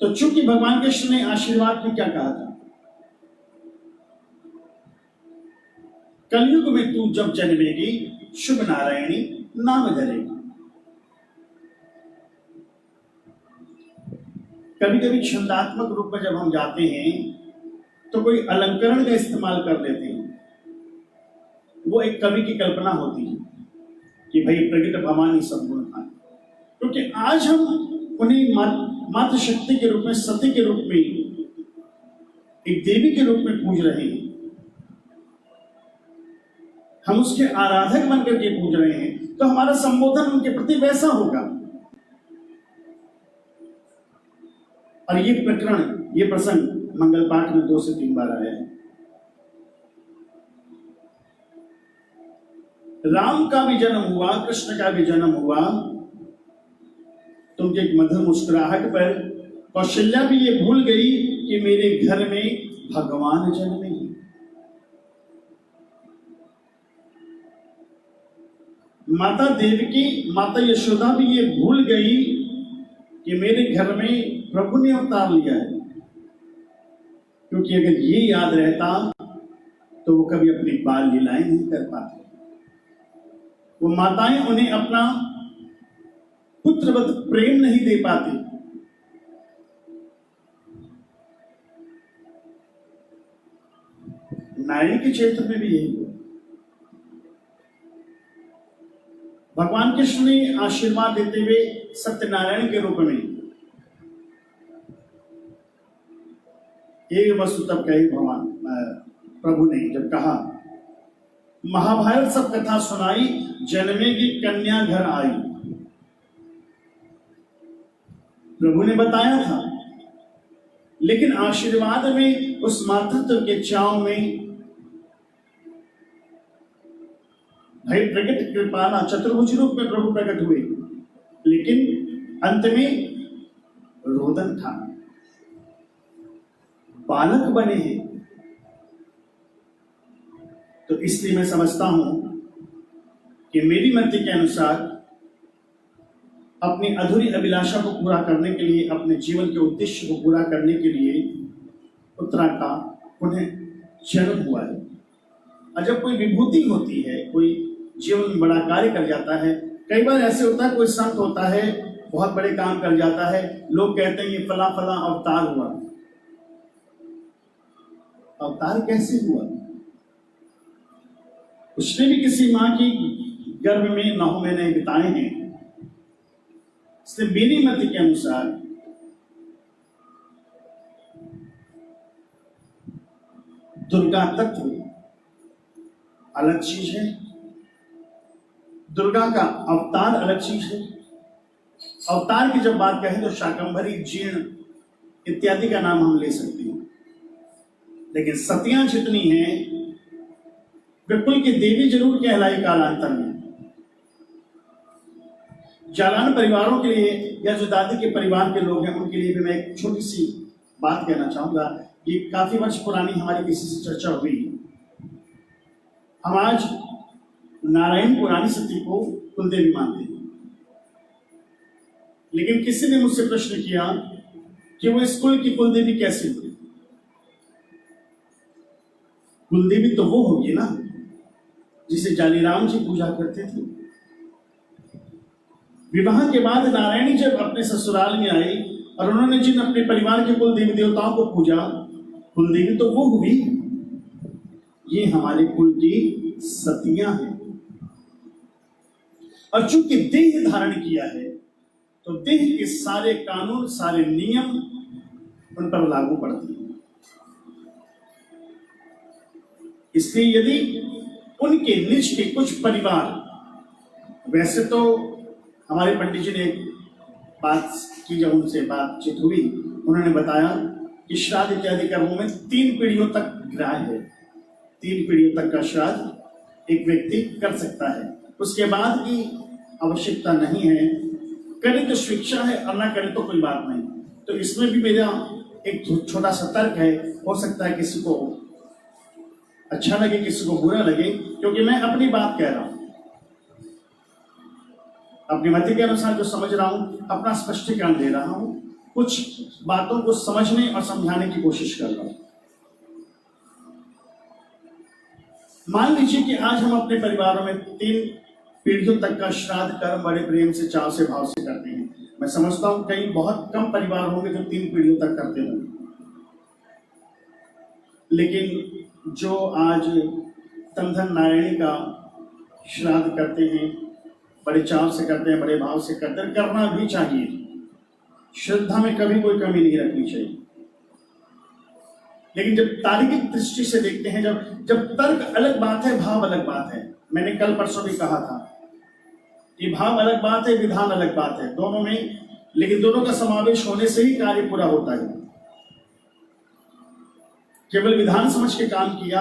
तो चूंकि भगवान कृष्ण ने आशीर्वाद में क्या कहा था, कलयुग में तू जब जन्मेगी शुभ नारायणी नाम धरेगी। कभी कभी छंदात्मक रूप में जब हम जाते हैं तो कोई अलंकरण का इस्तेमाल कर लेते हैं। वो एक कवि की कल्पना होती है कि भाई प्रगट भवानी संपूर्ण था, क्योंकि आज हम उन्हें मातृ शक्ति के रूप में, सती के रूप में, एक देवी के रूप में पूज रहे हैं। हम उसके आराधक बनकर के पूज रहे हैं, तो हमारा संबोधन उनके प्रति वैसा होगा। और ये प्रकरण, ये प्रसंग मंगल पाठ में 2 से 3 बार आया है। राम का भी जन्म हुआ, कृष्ण का भी जन्म हुआ, तो उनके एक मधुर मुस्कुराहट पर कौशल्या भी ये भूल गई कि मेरे घर में भगवान जन्मे हैं। माता देवकी, माता यशोदा भी ये भूल गई कि मेरे घर में प्रभु ने अवतार लिया है, क्योंकि अगर ये याद रहता तो वो कभी अपनी बाल लीलाएं नहीं कर पाते। वो माताएं उन्हें अपना पुत्रवत प्रेम नहीं दे पाती। नारी के क्षेत्र में भी यही हुआ। भगवान कृष्ण ने आशीर्वाद देते हुए सत्यनारायण के रूप में एक वस्तु तब कही भगवान प्रभु ने जब कहा, महाभारत सब कथा सुनाई, जन्मेगी कन्या घर आई। प्रभु ने बताया था, लेकिन आशीर्वाद में, उस मातृत्व के चाव में, भाई प्रकट कृपाला चतुर्भुज रूप में प्रभु प्रकट हुए, लेकिन अंत में रोदन था, बालक बने हैं। तो इसलिए मैं समझता हूं कि मेरी मति के अनुसार अपनी अधूरी अभिलाषा को पूरा करने के लिए, अपने जीवन के उद्देश्य को पूरा करने के लिए उत्तरा का उन्हें जन्म हुआ है। और जब कोई विभूति होती है, कोई जीवन में बड़ा कार्य कर जाता है, कई बार ऐसे होता है कोई संत होता है, बहुत बड़े काम कर जाता है, लोग कहते हैं ये फला फला अवतार हुआ। अवतार कैसे हुआ? उसने भी किसी मां की गर्भ में 9 महीने बिताए हैं। इसलिए मेरी मति के अनुसार दुर्गा तत्व अलग चीज है, दुर्गा का अवतार अलग चीज है। अवतार की जब बात कहें तो शाकंभरी, जीर्ण इत्यादि का नाम हम ले सकते हैं, लेकिन सतियां जितनी हैं वे कुल की देवी जरूर कहलाई कालांतर में। जालान परिवारों के लिए या जो दादी के परिवार के लोग हैं उनके लिए भी मैं एक छोटी सी बात कहना चाहूंगा। ये काफी वर्ष पुरानी हमारी किसी से चर्चा हुई। हम आज नारायण पुरानी सती को कुलदेवी मानते हैं, लेकिन किसी ने मुझसे प्रश्न किया कि वो इस कुल की कुलदेवी कैसे हुई। कुलदेवी तो वो होगी ना जिसे जालीराम जी पूजा करते थे। विवाह के बाद नारायणी जब अपने ससुराल में आई और उन्होंने जिन अपने परिवार के कुल देवी देवताओं को पूजा, कुलदेवी तो वो हुई। ये हमारे कुल की सतियां हैं। और चूंकि देह धारण किया है तो देह के सारे कानून, सारे नियम उन पर लागू पड़ते हैं। इसलिए यदि उनके निज के कुछ परिवार, वैसे तो हमारे पंडित जी ने एक बात की, जब उनसे बातचीत हुई उन्होंने बताया कि श्राद्ध इत्यादि कर्मों में 3 पीढ़ियों तक ग्राह्य है। 3 पीढ़ियों तक का श्राद्ध एक व्यक्ति कर सकता है, उसके बाद की आवश्यकता नहीं है। करे तो शिक्षा है और ना करे तो कोई बात नहीं। तो इसमें भी मेरा एक छोटा सा तर्क है। हो सकता है किसी को अच्छा लगे, किसी को बुरा लगे, क्योंकि मैं अपनी बात कह रहा हूं, अपनी मति के अनुसार जो समझ रहा हूं, अपना स्पष्टीकरण दे रहा हूं, कुछ बातों को समझने और समझाने की कोशिश कर रहा हूं। मान लीजिए कि आज हम अपने परिवारों में 3 पीढ़ियों तक का श्राद्ध कर्म बड़े प्रेम से, चाव से, भाव से करते हैं। मैं समझता हूं कई बहुत कम परिवार होंगे जो 3 पीढ़ियों तक करते होंगे, लेकिन जो आज तमधन नारायणी का श्राद्ध करते हैं, बड़े चाव से करते हैं, बड़े भाव से करते हैं, करना भी चाहिए। श्रद्धा में कभी कोई कमी नहीं रखनी चाहिए। लेकिन जब तार्किक दृष्टि से देखते हैं, जब तर्क अलग बात है, भाव अलग बात है। मैंने कल परसों भी कहा था कि भाव अलग बात है, विधान अलग बात है, दोनों में, लेकिन दोनों का समावेश होने से ही कार्य पूरा होता है। केवल विधान समझ के काम किया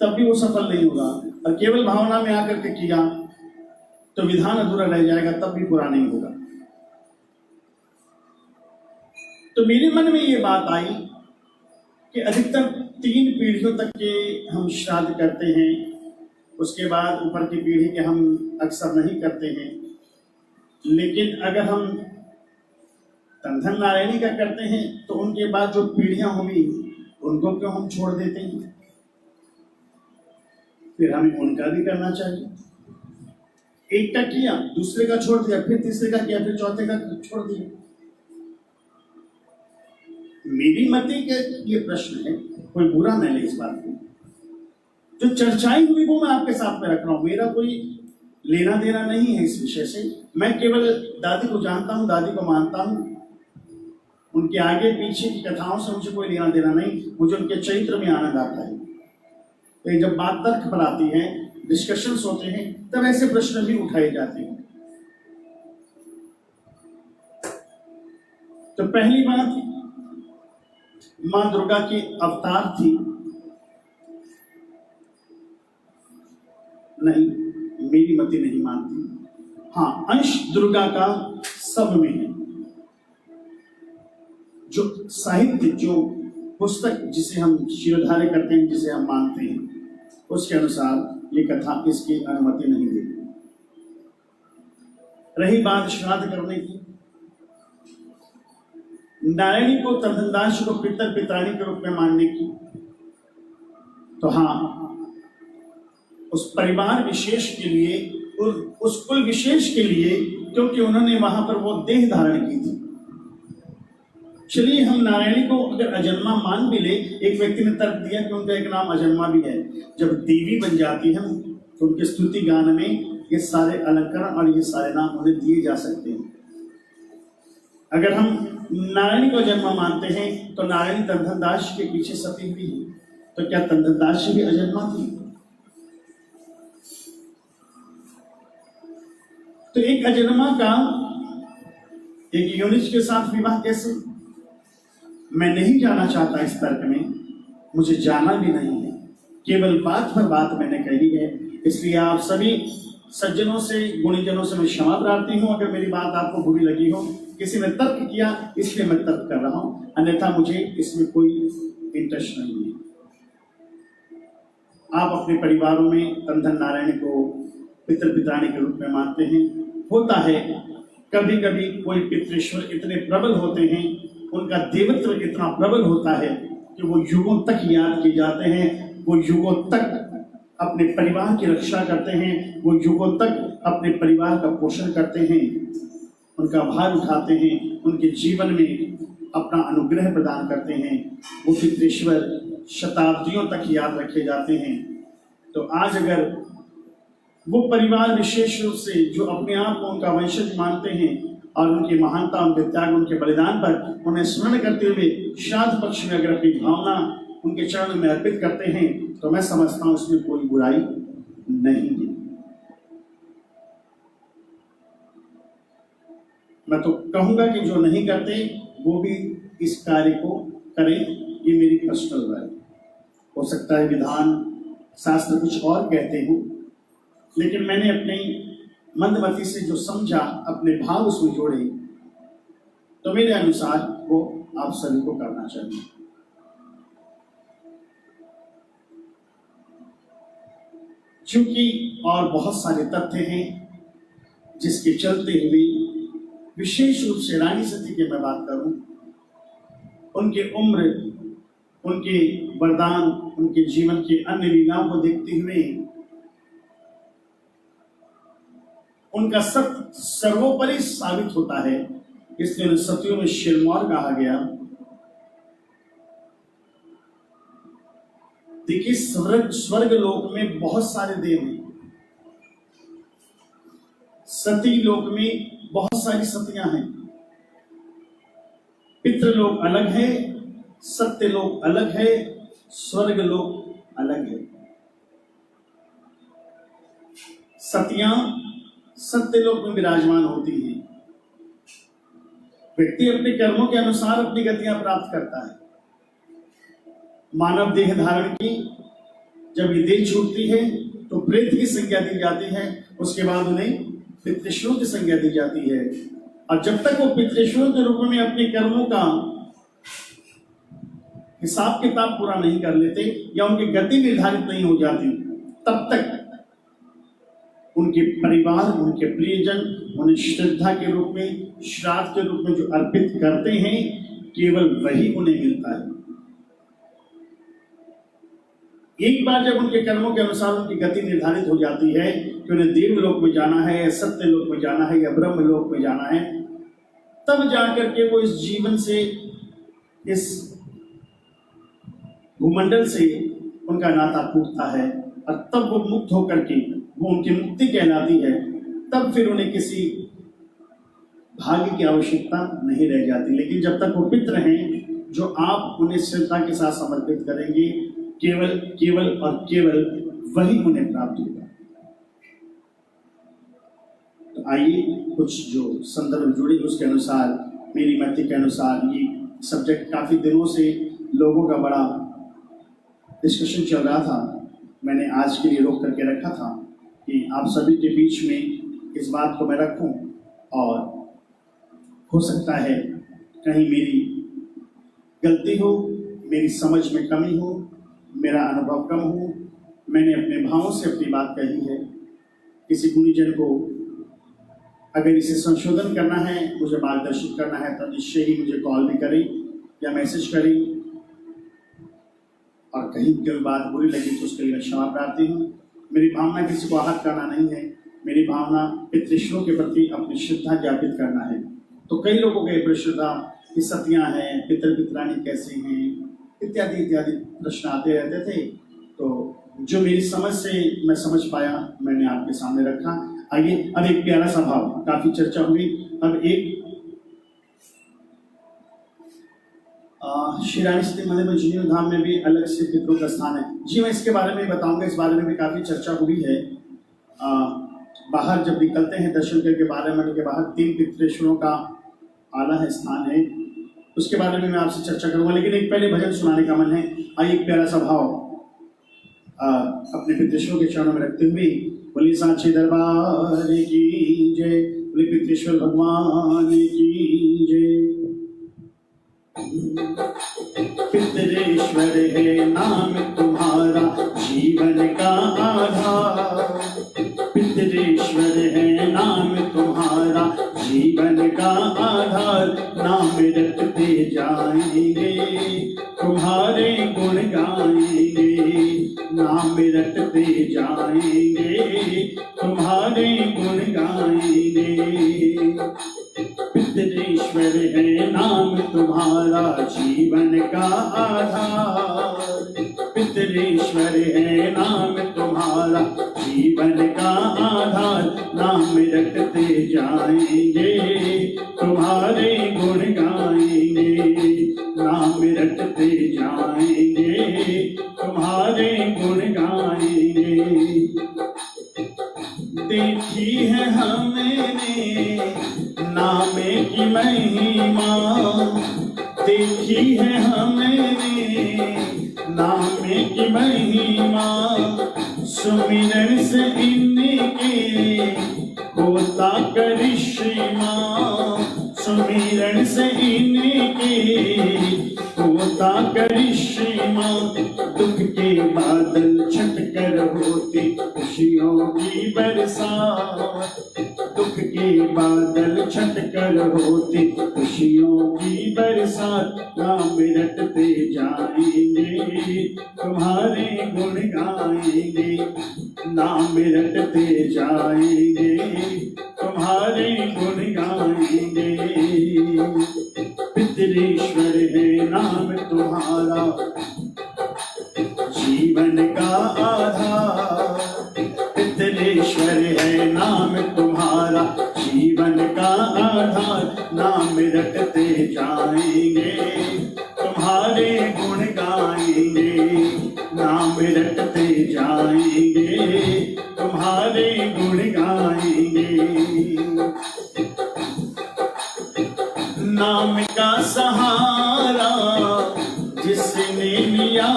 तब भी वो सफल नहीं होगा, और केवल भावना में आकर के किया तो विधान अधूरा रह जाएगा, तब भी पूरा नहीं होगा। तो मेरे मन में ये बात आई कि अधिकतर 3 पीढ़ियों तक के हम श्राद्ध करते हैं, उसके बाद ऊपर की पीढ़ी के हम अक्सर नहीं करते हैं। लेकिन अगर हम तमधन नारायणी का करते हैं तो उनके बाद जो पीढ़ियां होंगी उनको क्यों हम छोड़ देते हैं? फिर हमें उनका भी करना चाहिए। एक का किया, दूसरे का छोड़ दिया, फिर तीसरे का किया, फिर चौथे का छोड़ दिया। मेरी मति का ये प्रश्न है, कोई बुरा नहीं ले इस बात को। जो चर्चाएं हुई वो मैं आपके साथ में रख रहा हूं, मेरा कोई लेना देना नहीं है इस विषय से। मैं केवल दादी को जानता हूं, दादी को मानता हूं, उनके आगे पीछे की कथाओं से मुझे कोई लेना देना नहीं। मुझे उनके चरित्र में आनंद आता है। तो जब बात तर्क पर आती है, डिस्कशंस होते हैं, तब ऐसे प्रश्न भी उठाए जाते हैं। तो पहली बात, मां दुर्गा की अवतार थी? नहीं, मेरी मति नहीं मानती। हाँ, अंश दुर्गा का सब में है। जो साहित्य, जो पुस्तक जिसे हम शिरोधार्य करते हैं, जिसे हम मानते हैं, उसके अनुसार ये कथा इसकी अनुमति नहीं देती। रही बात श्राद्ध करने की, नारायणी को, तमधनदास को पितर पितानी के रूप में मानने की, तो हाँ, उस परिवार विशेष के लिए, उस कुल विशेष के लिए, क्योंकि उन्होंने वहां पर वो देह धारण की थी। चलिए, हम नारायणी को अगर अजन्मा मान भी ले, एक व्यक्ति ने तर्क दिया कि उनका एक नाम अजन्मा भी है। जब देवी बन जाती है तो उनके स्तुति गान में ये सारे अलंकरण और ये सारे नाम उन्हें दिए जा सकते हैं। अगर हम नारायणी को अजन्मा मानते हैं तो नारायणी तमधनदास के पीछे सती हुई है, तो क्या तमधनदास भी अजन्मा थी? तो एक अजन्मा का एक यूनिट के साथ विवाह कैसे? मैं नहीं जाना चाहता इस तर्क में, मुझे जाना भी नहीं है। केवल बात पर बात मैंने कही है, इसलिए आप सभी सज्जनों से, गुणीजनों से मैं क्षमा प्रार्थी हूँ अगर मेरी बात आपको बुरी लगी हो। किसी ने तर्क किया इसलिए मैं तर्क कर रहा हूँ, अन्यथा मुझे इसमें कोई इंटरेस्ट नहीं है। आप अपने परिवारों में धन नारायण को पितृ पित्राणी के रूप में मानते हैं। होता है कभी कभी कोई पितृश्वर इतने प्रबल होते हैं, उनका देवत्व इतना प्रबल होता है कि वो युगों तक याद किए जाते हैं, वो युगों तक अपने परिवार की रक्षा करते हैं, वो युगों तक अपने परिवार का पोषण करते हैं, उनका भार उठाते हैं, उनके जीवन में अपना अनुग्रह प्रदान करते हैं। वो पितृश्वर शताब्दियों तक याद रखे जाते हैं। तो आज अगर वो परिवार विशेष रूप से जो अपने आप को उनका वंशज मानते हैं और उनकी महानता, उनके त्याग, उनके बलिदान पर उन्हें स्मरण करते हुए श्राद्ध पक्ष में अगर अपनी भावना उनके चरण में अर्पित करते हैं, तो मैं समझता हूं उसमें कोई बुराई नहीं है। मैं तो कहूंगा कि जो नहीं करते वो भी इस कार्य को करें, ये मेरी पर्सनल राय। हो सकता है विधान शास्त्र कुछ और कहते हो, लेकिन मैंने अपनी मंदमति से जो समझा, अपने भाव उसमें जोड़े, तो मेरे अनुसार वो आप सभी को करना चाहिए। क्योंकि और बहुत सारे तथ्य हैं जिसके चलते हुए विशेष रूप से रानी सती की मैं बात करूं, उनके उम्र, उनके वरदान, उनके जीवन की अन्य लीलाओं को देखते हुए उनका सत्य सर्वोपरि साबित होता है, इसलिए उन सतियों में शिरमौर कहा गया। देखिए स्वर्ग लोक में बहुत सारे देव हैं, सती लोक में बहुत सारी सतियां हैं। पितृलोक अलग है, सत्य लोक अलग है, स्वर्ग लोक अलग है। सतियां सत्य लोक में विराजमान होती हैं। व्यक्ति अपने कर्मों के अनुसार अपनी गतियां प्राप्त करता है। मानव देह धारण की जब ये देह छूटती है तो प्रेत की संज्ञा दी जाती है, उसके बाद उन्हें पितृश्वरों की संज्ञा दी जाती है। और जब तक वो पितृश्वरों के रूप में अपने कर्मों का हिसाब किताब पूरा नहीं कर लेते या उनकी गति निर्धारित नहीं हो जाती, तब तक उनके परिवार, उनके प्रियजन उन्हें श्रद्धा के रूप में, श्राद्ध के रूप में जो अर्पित करते हैं, केवल वही उन्हें मिलता है। एक बार जब उनके कर्मों के अनुसार उनकी गति निर्धारित हो जाती है कि उन्हें देवलोक में जाना है या सत्य लोक में जाना है या ब्रह्म लोक में जाना है, तब जाकर के वो इस जीवन से, इस भूमंडल से उनका नाता टूटता है और तब वो मुक्त होकर के, वो उनकी मुक्ति कहलाती है। तब फिर उन्हें किसी भाग्य की आवश्यकता नहीं रह जाती। लेकिन जब तक वो पितृ हैं, जो आप उन्हें श्रद्धा के साथ समर्पित करेंगे, केवल केवल और केवल वही उन्हें प्राप्त होगा। तो आइए कुछ जो संदर्भ जुड़े उसके अनुसार, मेरी मति के अनुसार, ये सब्जेक्ट काफी दिनों से लोगों का बड़ा डिस्कशन चल रहा था। मैंने आज के लिए रोक करके रखा था कि आप सभी के बीच में इस बात को मैं रखूं, और हो सकता है कहीं मेरी गलती हो, मेरी समझ में कमी हो, मेरा अनुभव कम हो, मैंने अपने भावों से अपनी बात कही है। किसी गुणीजन को अगर इसे संशोधन करना है, मुझे मार्गदर्शित करना है, तो निश्चय ही मुझे कॉल भी करें या मैसेज करें। और कहीं कोई बात बुरी लगी तो उसके लिए क्षमा प्रार्थी हूँ। मेरी भावना किसी को आहत करना नहीं है, मेरी भावना पितृश्वरों के प्रति अपनी श्रद्धा ज्ञापित करना है। तो कई लोगों के प्रश्न कि सतियां हैं, पितृ पित्राणी कैसे हैं, इत्यादि इत्यादि प्रश्न आते रहते थे। तो जो मेरी समझ से मैं समझ पाया, मैंने आपके सामने रखा। आइए अब एक प्यारा सा भाव, काफी चर्चा हुई, अब एक श्री रानी सती मंदिर में झुंझुनू धाम में भी अलग से पितरों का स्थान है। जी मैं इसके बारे में बताऊंगा, इस बारे में भी काफी चर्चा हुई है। बाहर जब निकलते हैं दर्शन करके 12 मिनट के बाहर 3 पितृश्वरों का आला है, स्थान है, उसके बारे में मैं आपसे चर्चा करूंगा। लेकिन एक पहले भजन सुनाने का मन है। आइए एक प्यारा सा भाव। अपने पितृश्वर के चरणों में रखते हुए बोले सांचे दरबार की जय, बोले पितृश्वर भगवान की जय। पितरेश्वर है नाम तुम्हारा जीवन का आधार, पितरेश्वर है नाम तुम्हारा जीवन का आधार, नाम रटते जाएंगे तुम्हारे गुण गाएंगे, नाम रटते जाएंगे तुम्हारे गुण गाएंगे। पितरेश्वर है नाम तुम्हारा जीवन का आधार, पितरेश्वर है नाम तुम्हारा जीवन का आधार, नाम रटते जाएंगे तुम्हारे गुण गाएंगे, नाम रटते जाएंगे तुम्हारे गुण गाएंगे। देखी है हमने नाम की महिमा, देखी है हमने नाम की महिमा, सुमिरन से इनके होता करिश्मा, सुमिरन से इनके होता करिश्मा, दुख के बादल छटकर होते खुशियों की बरसात, दुख के बादल छटकर होते खुशियों की बरसात, नाम रटते जाएंगे तुम्हारे गुण गाएंगे, नाम रटते जाएंगे तुम्हारे गुण गाएंगे। पितरेश्वर है नाम तुम्हारा जीवन का आधार, पितरेश्वर है नाम तुम्हारा जीवन का आधार, नाम रटते जाएंगे तुम्हारे गुण गाएंगे, नाम रटते जाएंगे तुम्हारे गुण गाएंगे। नाम का सहारा जिसने लिया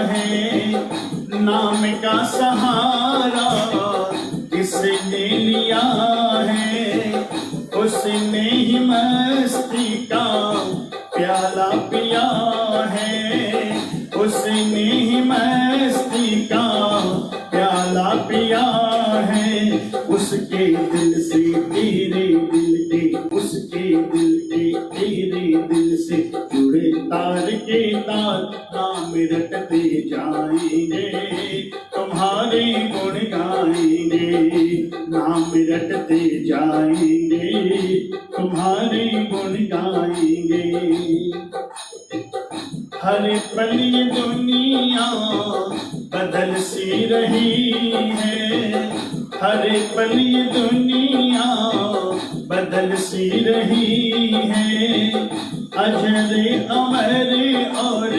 है, नाम का सहारा जिसने लिया है, उसने ही मस्ती का प्याला पिया है, उसने ही मस्ती का प्याला पिया है, उसके दिल से तेरे दिल के, उसके दिल के तेरे दिल से जुड़े तार के तार, नाम रटते जाएंगे तुम्हारे गुण गाएंगे, नाम रटते जाएंगे तुम्हारे गुण गाएंगे। हर पल ये दुनिया बदल सी रही है, हर पल ये दुनिया बदल सी रही है, अजर अमर और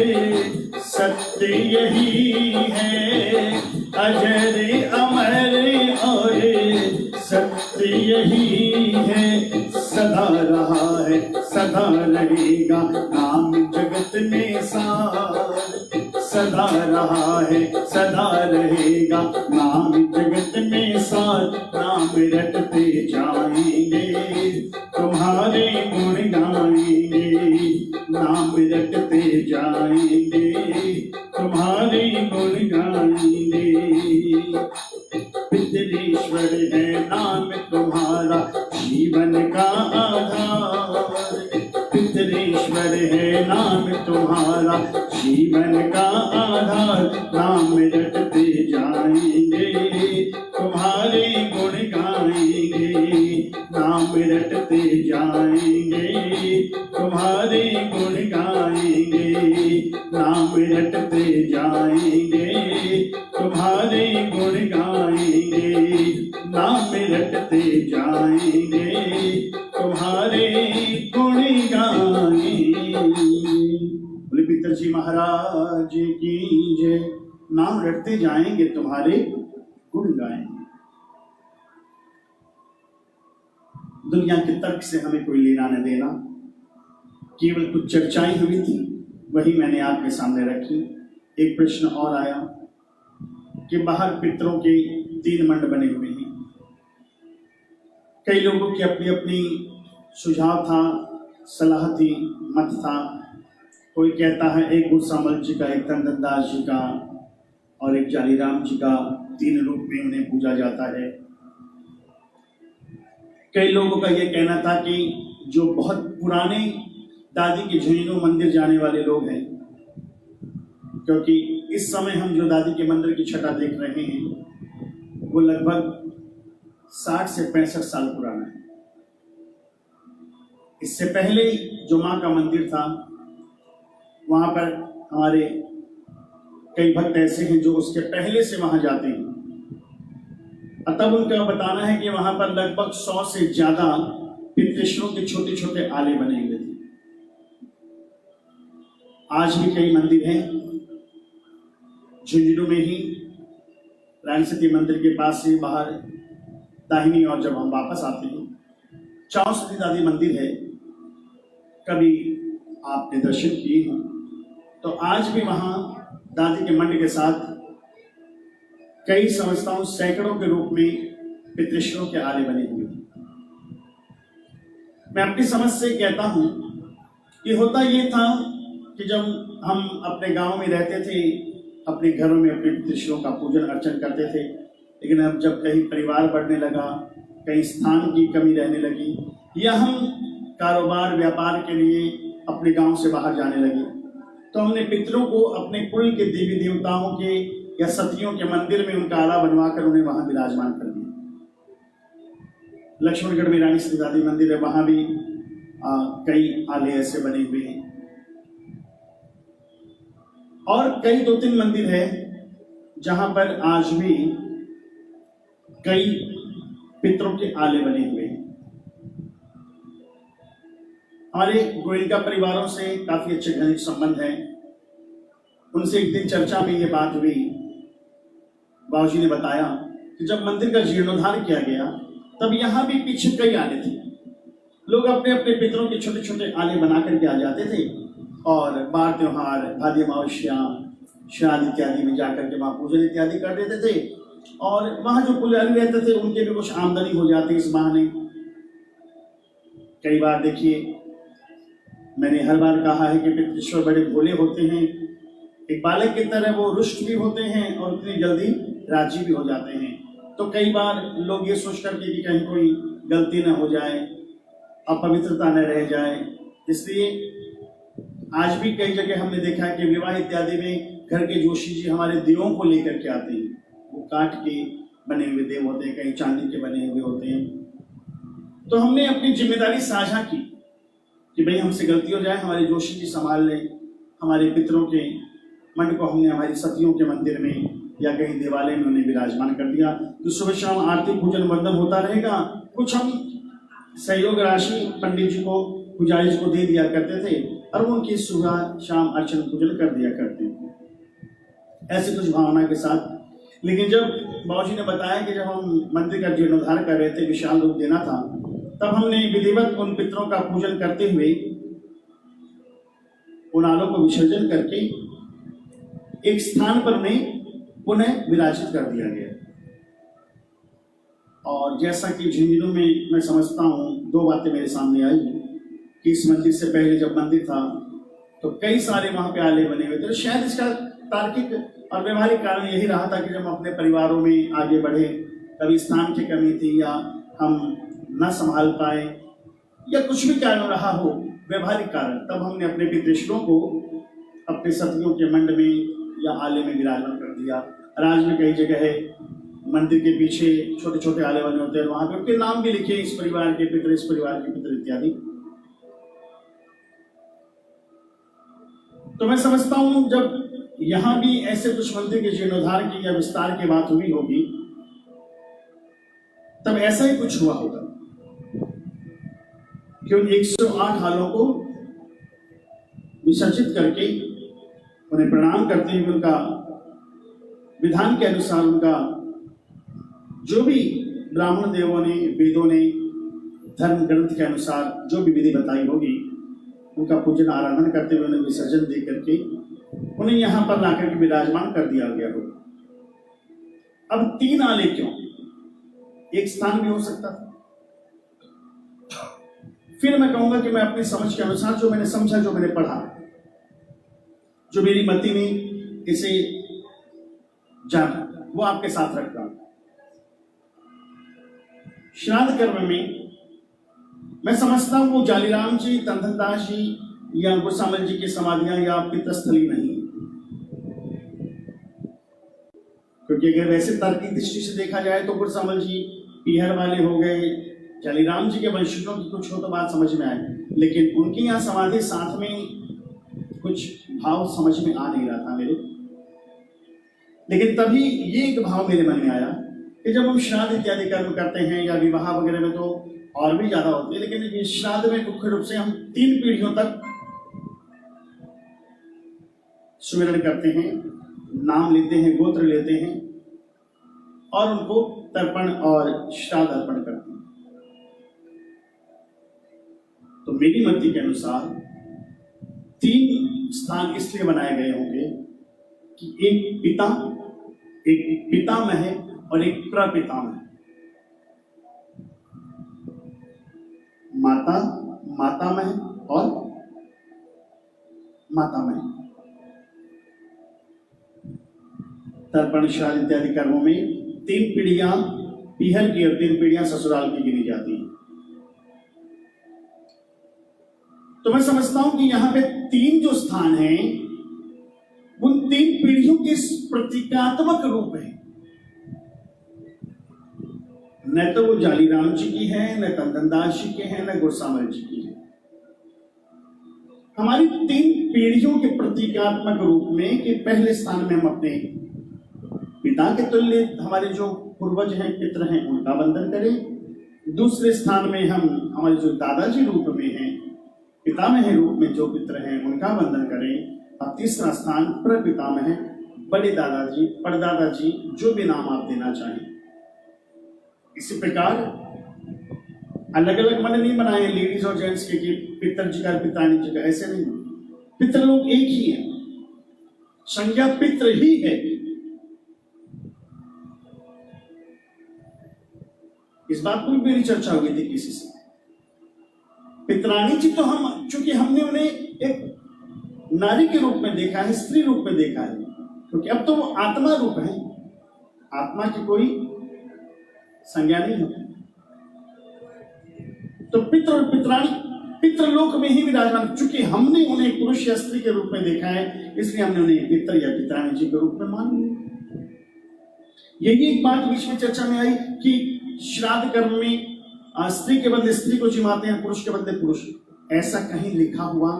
सत्य यही है, अजर अमर और सत्य यही है, सदा रहा है सदा रहेगा नाम जगत में सार, सदा रहा है सदा रहेगा नाम जगत में सार, नाम रटते जाएंगे तुम्हारे गुण गाएंगे, नाम रटते जाएंगे तुम्हारे गुण गाएंगे। पितरेश्वर है नाम तुम्हारा जीवन का आधार, पितरेश्वर है नाम तुम्हारा जीवन का आधार, नाम रटते जाएंगे तुम्हारे गुण गाएंगे, नाम रटते जाएंगे तुम्हारे गुण गाएंगे, नाम रटते जाएंगे तुम्हारे गुण गाएंगे, नाम रटते जाएंगे तुम्हारे गुण गाएंगे। बोले पितर जी महाराज की जय। नाम रटते जाएंगे तुम्हारे गुण गाएंगे। दुनिया के तर्क से हमें कोई लेना न देना, केवल कुछ चर्चाएं हुई थी, वही मैंने आपके सामने रखी। एक प्रश्न और आया कि बाहर पितरों के 3 मंड बने हुए हैं। कई लोगों की अपनी अपनी सुझाव था, सलाह थी, मत था। कोई कहता है एक गुरसामल जी का, एक धनदास जी का और एक जालीराम जी का 3 रूप में उन्हें पूजा जाता है। कई लोगों का यह कहना था कि जो बहुत पुराने दादी के झुंझुनू मंदिर जाने वाले लोग हैं, क्योंकि इस समय हम जो दादी के मंदिर की छटा देख रहे हैं वो लगभग 60 से 65 साल पुराना है। इससे पहले जो माँ का मंदिर था वहां पर हमारे कई भक्त ऐसे हैं जो उसके पहले से वहां जाते हैं, और तब उनका बताना है कि वहां पर लगभग 100 से ज्यादा पितृश्वरों के छोटे छोटे आले बने हुए थे। आज भी कई मंदिर हैं। झुंझुनू में ही रानी सती मंदिर के पास से बाहर दाहिनी और जब हम वापस आते हैं चाव सती दादी मंदिर है। कभी आपने दर्शन किए हों तो आज भी वहां दादी के मंड के साथ कई संस्थाओं सैकड़ों के रूप में पितृश्वरों के आले बने हुए हैं। मैं अपनी समझ से कहता हूं कि होता ये था कि जब हम अपने गांव में रहते थे, अपने घरों में अपने पितृश्वरों का पूजन अर्चन करते थे, लेकिन अब जब कहीं परिवार बढ़ने लगा, कहीं स्थान की कमी रहने लगी, या हम कारोबार व्यापार के लिए अपने गांव से बाहर जाने लगे, तो हमने पितरों को अपने कुल के देवी देवताओं के या सतियों के मंदिर में उनका आला बनवाकर उन्हें वहां विराजमान कर दिया। लक्ष्मणगढ़ में रानी सती दादी मंदिर है, वहां भी कई आले ऐसे बने हुए हैं, और कई 2-3 मंदिर है जहां पर आज भी कई पितरों के आले बने हुए हैं। हमारे गोयनका परिवारों से काफी अच्छे घनिष्ठ संबंध हैं। उनसे एक दिन चर्चा में ये बात हुई, बाबूजी ने बताया कि जब मंदिर का जीर्णोद्धार किया गया तब यहाँ भी पीछे कई आले थे। लोग अपने अपने पितरों के छोटे छोटे आले बना करके आ जाते थे और बार त्योहार, भादी अमावस्या, श्राद्ध इत्यादि में जाकर के वहाँ पूजन इत्यादि कर देते थे, और वहाँ जो पुजारी रहते थे उनके भी कुछ आमदनी हो जाती इस बहाने। कई बार देखिए, मैंने हर बार कहा है कि पितृश्वर बड़े भोले होते हैं। एक बालक की तरह वो रुष्ट भी होते हैं और उतनी जल्दी राजी भी हो जाते हैं। तो कई बार लोग ये सोच करके कि कहीं कोई गलती न हो जाए, अपवित्रता न रह जाए, इसलिए आज भी कई जगह हमने देखा है कि विवाह इत्यादि में घर के जोशी जी हमारे देवों को लेकर के आते हैं। वो काठ के बने हुए देव होते हैं, कहीं चांदी के बने हुए होते हैं। तो हमने अपनी जिम्मेदारी साझा की कि भाई हमसे गलती हो जाए, हमारे जोशी जी संभाल लें। हमारे पितरों के मंड को हमने हमारी सतियों के मंदिर में या कहीं देवालय में उन्हें विराजमान कर दिया। तो सुबह शाम आरती पूजन वंदन होता रहेगा। कुछ हम सहयोग राशि पंडित जी को, पुजारी जी को दे दिया करते थे और वो उनकी सुबह शाम अर्चन पूजन कर दिया करते हैं, ऐसे कुछ भावना के साथ। लेकिन जब बाबूजी ने बताया कि जब हम मंदिर का जीर्णोद्धार कर रहे थे, विशाल रूप देना था, तब हमने विधिवत उन पितरों का पूजन करते हुए उन आलों को विसर्जन करके एक स्थान पर उन्हें पुनः विराजित कर दिया गया। और जैसा कि झुंझुनू में मैं समझता हूँ 2 बातें मेरे सामने आई कि इस मंदिर से पहले जब मंदिर था तो कई सारे वहां पे आले बने हुए थे। तो शायद इसका तार्किक और व्यवहारिक कारण यही रहा था कि जब हम अपने परिवारों में आगे बढ़े, कभी स्थान की कमी थी या हम न संभाल पाए या कुछ भी कारण रहा हो, व्यवहारिक कारण, तब हमने अपने पितृश्वरों को अपने सतियों के मंड में या आले में विराजमान कर दिया। आज में कई जगह है मंदिर के पीछे छोटे छोटे आले बने होते हैं, वहां पे उनके नाम भी लिखे, इस परिवार के पितर, इस परिवार के पितर इत्यादि। तो मैं समझता हूं जब यहां भी ऐसे कुछ मंदिर के जीर्णोद्धार की या विस्तार की बात हुई होगी तब ऐसा ही कुछ हुआ होगा कि उन 108 हालों को विसर्जित करके उन्हें प्रणाम करते हुए उनका विधान के अनुसार, उनका जो भी ब्राह्मण देवों ने, वेदों ने, धर्म ग्रंथ के अनुसार जो भी विधि बताई होगी, उनका पूजन आराधन करते हुए उन्हें विसर्जन दे करके उन्हें यहाँ पर लाकर के विराजमान कर दिया गया होगा। अब 3 आले क्यों? एक स्थान भी हो सकता था। फिर मैं कहूंगा कि मैं अपनी समझ के अनुसार जो मैंने समझा, जो मैंने पढ़ा, जो मेरी मति में इसे जाना, वो आपके साथ रखता हूं। श्राद्ध कर्म में मैं समझता हूं वो जालीराम जी, तनधनदास जी या गोसामल जी की समाधियां या पितृस्थली नहीं, क्योंकि अगर वैसे तार्किक दृष्टि से देखा जाए तो गोसामल जी पीहर वाले हो गए, जालीराम जी के वंशजों की कुछ हो तो बात समझ में आए, लेकिन उनकी यहाँ समाधि साथ में कुछ भाव समझ में आ नहीं रहा था मेरे। लेकिन तभी ये एक भाव मेरे मन में आया कि जब हम श्राद्ध इत्यादि कर्म करते हैं या विवाह वगैरह में तो और भी ज्यादा होते हैं, लेकिन ये श्राद्ध में मुख्य रूप से हम 3 पीढ़ियों तक सुमिरन करते हैं, नाम लेते हैं, गोत्र लेते हैं और उनको तर्पण और श्राद्ध अर्पण करते हैं। तो मेरी मति के अनुसार 3 स्थान इसलिए बनाए गए होंगे कि एक पितामह है और एक प्रपितामह। मातामह और मातामह। तर्पण श्राद्ध इत्यादि कर्मों में 3 पीढ़ियां पीहर की और 3 पीढ़ियां ससुराल की गिनी जाती हैं। तो मैं समझता हूं कि यहां पे 3 जो स्थान हैं उन 3 पीढ़ियों के प्रतीकात्मक रूप है। न तो वो जालीराम जी की है, न तनधनदास जी के हैं, न गोसामल जी की है। हमारी 3 पीढ़ियों के प्रतीकात्मक रूप में कि पहले स्थान में हम अपने पिता के तुल्य हमारे जो पूर्वज हैं, पितृ हैं, उनका वंदन करें। दूसरे स्थान में हम हमारे जो दादाजी रूप में हैं, पितामह रूप में जो पितृ हैं, उनका वंदन करें। और तीसरा स्थान प्रपितामह है, बड़े दादाजी, परदादाजी, जो भी नाम आप देना चाहें। इसी प्रकार अलग अलग मन नहीं बनाए लेडीज और जेंट्स के कि पितृजी का पितानी जी का, ऐसे नहीं। पितृ लोग एक ही है, संज्ञा पितृ ही है। इस बात पर मेरी चर्चा हुई थी किसी से। पितरानी जी तो हम, चूंकि हमने उन्हें एक नारी के रूप में देखा है, स्त्री रूप में देखा है, क्योंकि अब तो वो आत्मा रूप है, आत्मा की कोई संज्ञा नहीं होती। तो पितृ और पितरानी पितृलोक में ही विराजमान, चूंकि हमने उन्हें पुरुष या स्त्री के रूप में देखा है, इसलिए हमने उन्हें पितृ या पितरानी जी के रूप में मान लिया। यही एक बात बीच में चर्चा में आई कि श्राद्ध कर्म में स्त्री के बदले स्त्री को जिमाते हैं, पुरुष के बदले पुरुष। ऐसा कहीं लिखा हुआ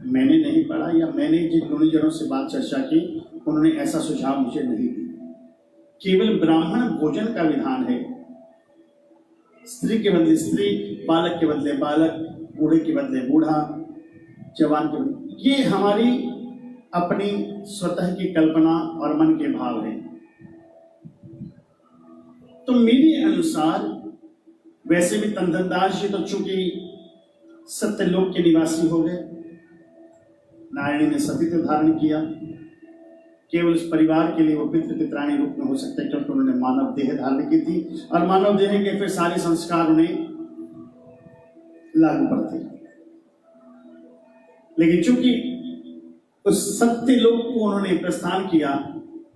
मैंने नहीं पढ़ा, या मैंने जिन गुणीजनों से बात चर्चा की उन्होंने ऐसा सुझाव मुझे नहीं दिया। केवल ब्राह्मण भोजन का विधान है, स्त्री के बदले स्त्री, बालक के बदले बालक, बूढ़े के बदले बूढ़ा, जवान के बदले, ये हमारी अपनी स्वतः की कल्पना और मन के भाव हैं। तो मेरे अनुसार वैसे भी तनधनदास जी तो चूंकि सत्यलोक के निवासी हो गए, नारायणी ने सतीत्व धारण किया, केवल उस परिवार के लिए वो पितृ पितरानी रूप में हो सकते हैं, क्योंकि उन्होंने मानव देह धारण की थी और मानव देह के फिर सारे संस्कार उन्हें लागू पड़ते। लेकिन चूंकि उस सत्य लोक को उन्होंने प्रस्थान किया,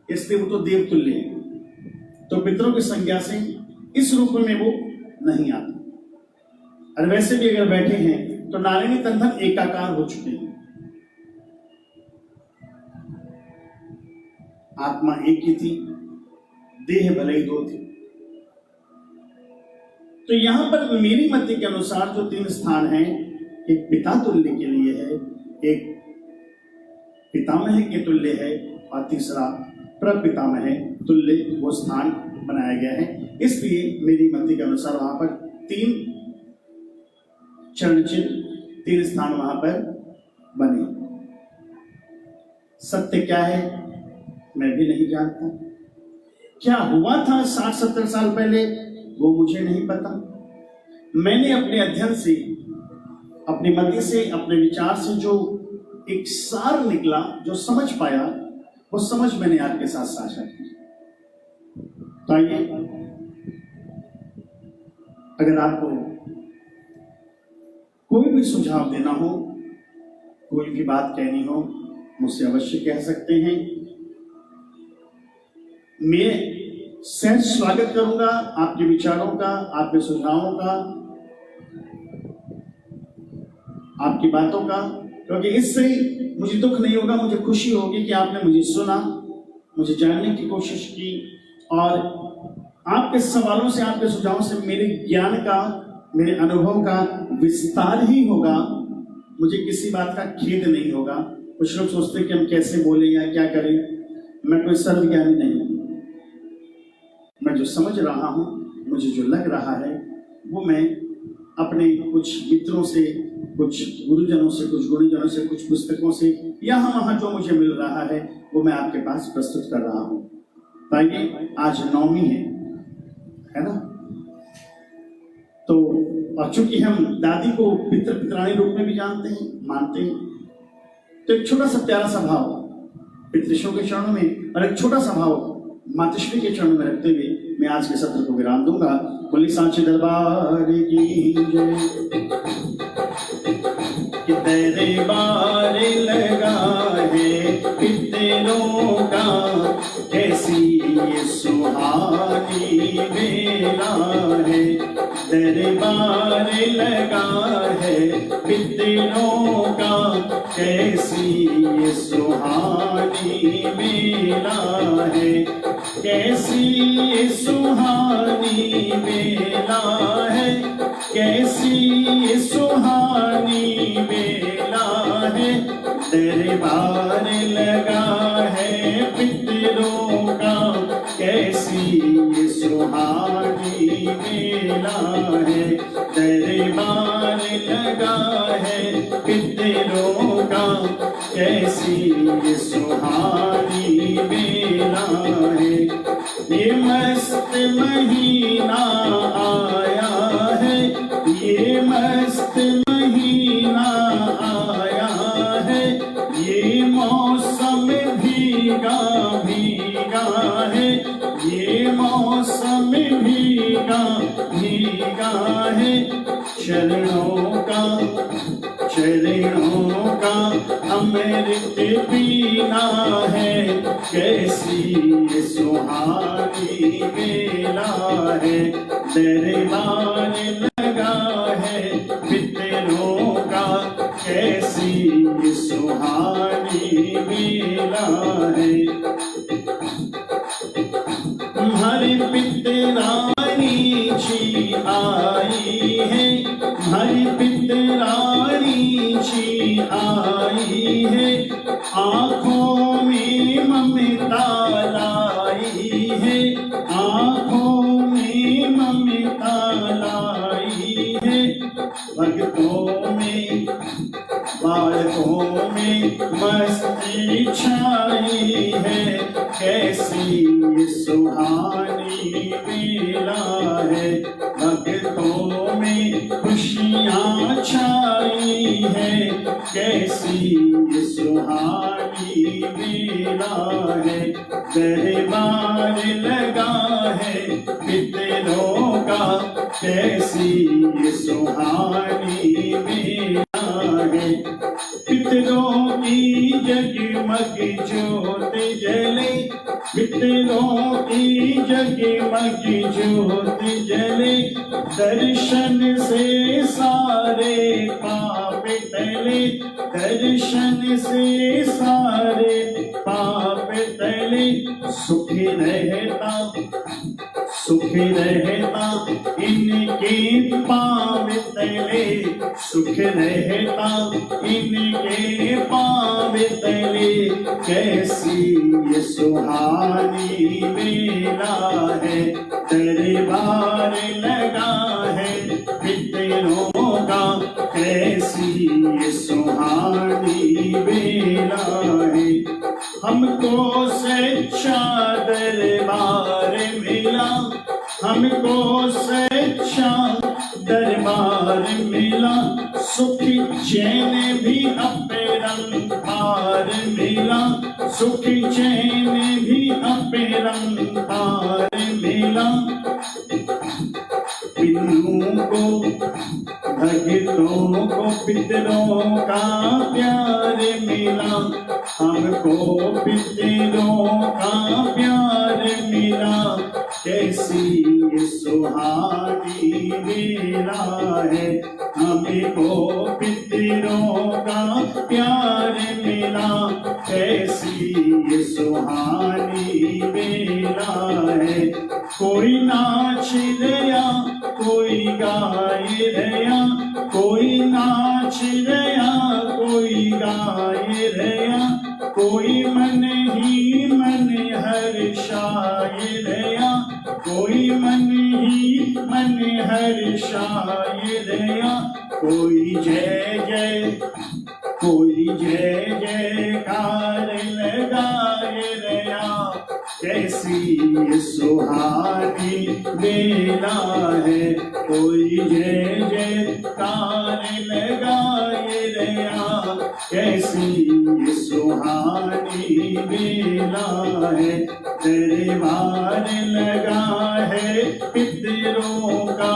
इसलिए वो तो देवतुल्य है, तो पितरों की संज्ञा से इस रूप में वो नहीं आते। और वैसे भी अगर बैठे हैं तो नारायणी तनधन एकाकार हो चुके हैं, आत्मा एक ही थी, देह भले ही 2 थी। तो यहां पर मेरी मति के अनुसार जो 3 स्थान हैं, एक पिता तुल्य के लिए है, एक पितामह के तुल्य है और तीसरा प्रपितामह तुल्य वो स्थान बनाया गया है। इसलिए मेरी मति के अनुसार वहां पर 3 चरण चिन्ह, 3 स्थान वहां पर बने। सत्य क्या है मैं भी नहीं जानता, क्या हुआ था 60-70 साल पहले वो मुझे नहीं पता। मैंने अपने अध्ययन से, अपनी मति से, अपने विचार से जो एक सार निकला, जो समझ पाया, वो समझ मैंने आपके साथ साझा की। तो आइए, अगर आपको कोई भी सुझाव देना हो, कोई भी बात कहनी हो, मुझसे अवश्य कह सकते हैं। मैं सहज स्वागत करूंगा आपके विचारों का, आपके सुझावों का, आपकी बातों का, क्योंकि इससे मुझे दुख नहीं होगा, मुझे खुशी होगी कि आपने मुझे सुना, मुझे जानने की कोशिश की, और आपके सवालों से, आपके सुझावों से मेरे ज्ञान का, मेरे अनुभव का विस्तार ही होगा। मुझे किसी बात का खेद नहीं होगा। कुछ लोग सोचते हैं कि हम कैसे बोले या क्या करें। मैं कोई सर्वज्ञानी नहीं हूं। मैं जो समझ रहा हूं, मुझे जो लग रहा है, वो मैं अपने कुछ मित्रों से, कुछ गुरुजनों से, कुछ गुरुजनों से, कुछ पुस्तकों से, यहाँ वहाँ जो मुझे मिल रहा है वो मैं आपके पास प्रस्तुत कर रहा हूँ। ताकि आज नवमी है ना, तो और चूंकि हम दादी को पितृ पितरानी रूप में भी जानते हैं, मानते हैं, तो एक छोटा सा प्यारा सा भाव पितृषों के चरणों में और एक छोटा सा भाव मातृश्री के चरणों में रखते हुए मैं आज के सत्र को विराम दूंगा। बोली सांचे दरबार की जय। कि तेरे बार लगा है पितरों का, कैसी ये सुहानी बेला है। तेरे बार लगा है पितरों का, कैसी ये सुहानी बेला है। कैसी ये सुहानी बेला है, कैसी ये सुहानी बेला है। दरबार लगा है पितरों का, कैसी ये सुहानी बेला है। दरबार लगा है पितरों का, कैसी ये सुहानी बेला है। ये मस्त महीना आया है, ये मस्त महीना आया है। ये मौसम भीगा भीगा है, ये मौसम भीगा भीगा है। चरणों का अमृत पीना है, कैसी ये सुहानी बेला है। दरबार लगा है पितरों का, कैसी ये सुहानी बेला है। हमारी पितरानी जी आई है, हमारी पितरानी जी आई है। आंखों में ममता लाई है, आंखों में ममता लाई है। भक्तों में, बालकों में मस्ती छाई है, कैसी ये सुहानी बेला है। भक्तों में खुशियाँ छाई है, कैसी ये सुहानी बेला है। दरबार लगा है पितरों का, कैसी ये सुहानी बेला है। पितरों की जगमग ज्योत जले, पितरों की जगमग ज्योत जले। दर्शन से सारे पाप टले, दर्शन से सारे पाप टले। सुख रहता, सुख रहता इनके पाँव तले, सुख रहता इनके पाँव तले। कैसी ये सुहानी बेला है। दरबार लगा है पितरों का, कैसी ये सुहानी बेला है। हमको सच्चा दरबार मिला, हमको सच्चा दरबार मिला। सुख चैन भी अपरंपार मिला, सुख चैन भी अपरंपार मिला। हमको भक्तों को पितरों का प्यार मिला, हमको पितरों का प्यार मिला। कैसी ये सुहानी बेला है, हमको पितरों का प्यार मिला। कैसी ये सुहानी बेला है। कोई नाच रया कोई गाए रया, कोई नाच रया कोई गाए रया, कोई मन ही मन हर्षाए रया, कोई मन ही मन हर्षाए रया। कोई जय जय कोई जय जयकार लगाए रया। कैसी ये सुहानी बेला है, कोई जय जयकार लगाए रया। कैसी ये सुहानी बेला है। दरबार लगा है पितरों का,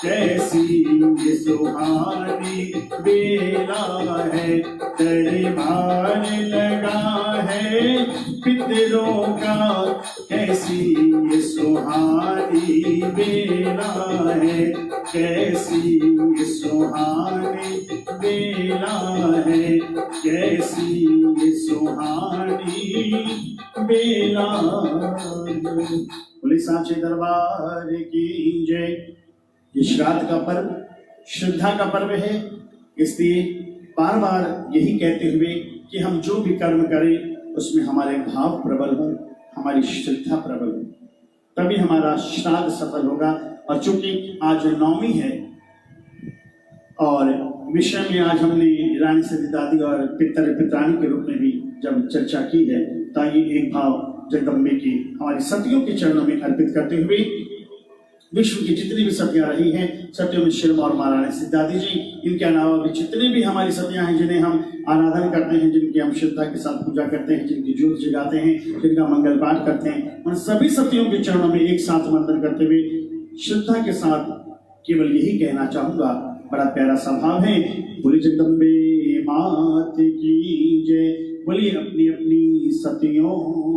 कैसी ये सुहानी बेला है। दरबार लगा है पितरों का, कैसी ये सुहानी बेला है। कैसी ये सुहानी बेला है, कैसी ये सुहानी बेला। बोले सांचे दरबार की जय। ये श्राद्ध का पर्व श्रद्धा का पर्व है, इसलिए बार बार यही कहते हुए कि हम जो भी कर्म करें उसमें हमारे भाव प्रबल हो, हमारी श्रद्धा प्रबल हो, तभी हमारा श्राद्ध सफल होगा। और चूंकि आज नवमी है और विषय में आज हमने रानी सती दादी और पितरानी के रूप में भी जब चर्चा की है, तो आइए एक भाव जगदम्बे की हमारी सतियों के चरणों में अर्पित करते हुए विश्व की जितनी भी सतियां रही हैं, सतियों में शिव और महारानी सती दादी जी, इनके अलावा भी जितने भी हमारी सतियां हैं जिन्हें हम आराधना करते हैं, जिनकी हम श्रद्धा के साथ पूजा करते हैं, जिनकी ज्योत जगाते हैं, जिनका मंगल पाठ करते हैं, उन सभी सतियों के चरणों में एक साथ वंदन करते हुए श्रद्धा के साथ केवल यही कहना चाहूंगा, बड़ा प्यारा सा भाव है। बोली जगदम्बे मात की जय, बोली अपनी अपनी सतियों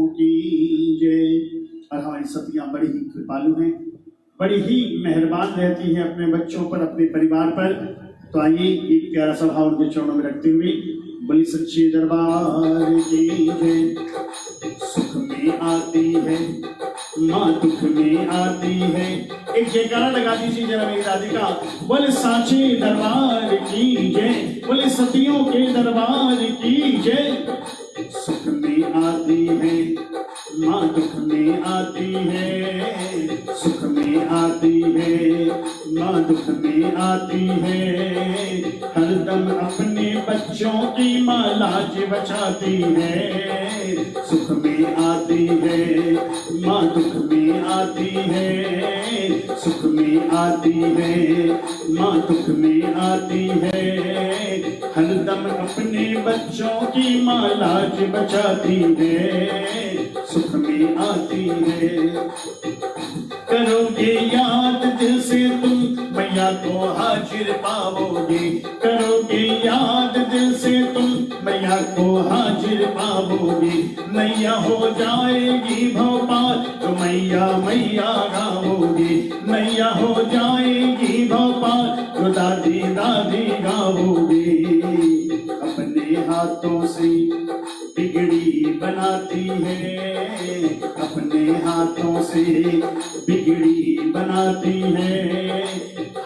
की जय। और हमारी सतियां बड़ी ही कृपालु हैं, बड़ी ही मेहरबान रहती हैं अपने बच्चों पर, अपने परिवार पर। तो आइए एक प्यारा सा भाव उनके चरणों में रखते हुए बोली सच्चे दरबार की जय। सुख में आती है माँ, दुख में आती है। एक जयकारा लगा दीजिए जरा मेरी राधिका। बोले सांचे दरबार की जय, बोले सतियों के दरबार की जय। सुख में आती है माँ, दुख में आती है, सुख में आती है माँ, दुख में आती है। हरदम अपने बच्चों की माँ लाज बचाती है। सुख में आती है माँ, दुख में आती है, सुख में आती है माँ, दुख में आती है। हरदम अपने बच्चों की माँ लाज बचाती है। सुख में आती है। करोगे याद दिल से तुम मैया को हाजिर पाओगे, करोगे याद दिल से तुम मैया को हाजिर पाओगे। मैया हो जाएगी भोपाल तो मैया मैया गाओगे, मैया हो जाएगी भोपाल तो दादी दादी गाओगे। अपने हाथों से बिगड़ी बनाती है, अपने हाथों से बिगड़ी बनाती है।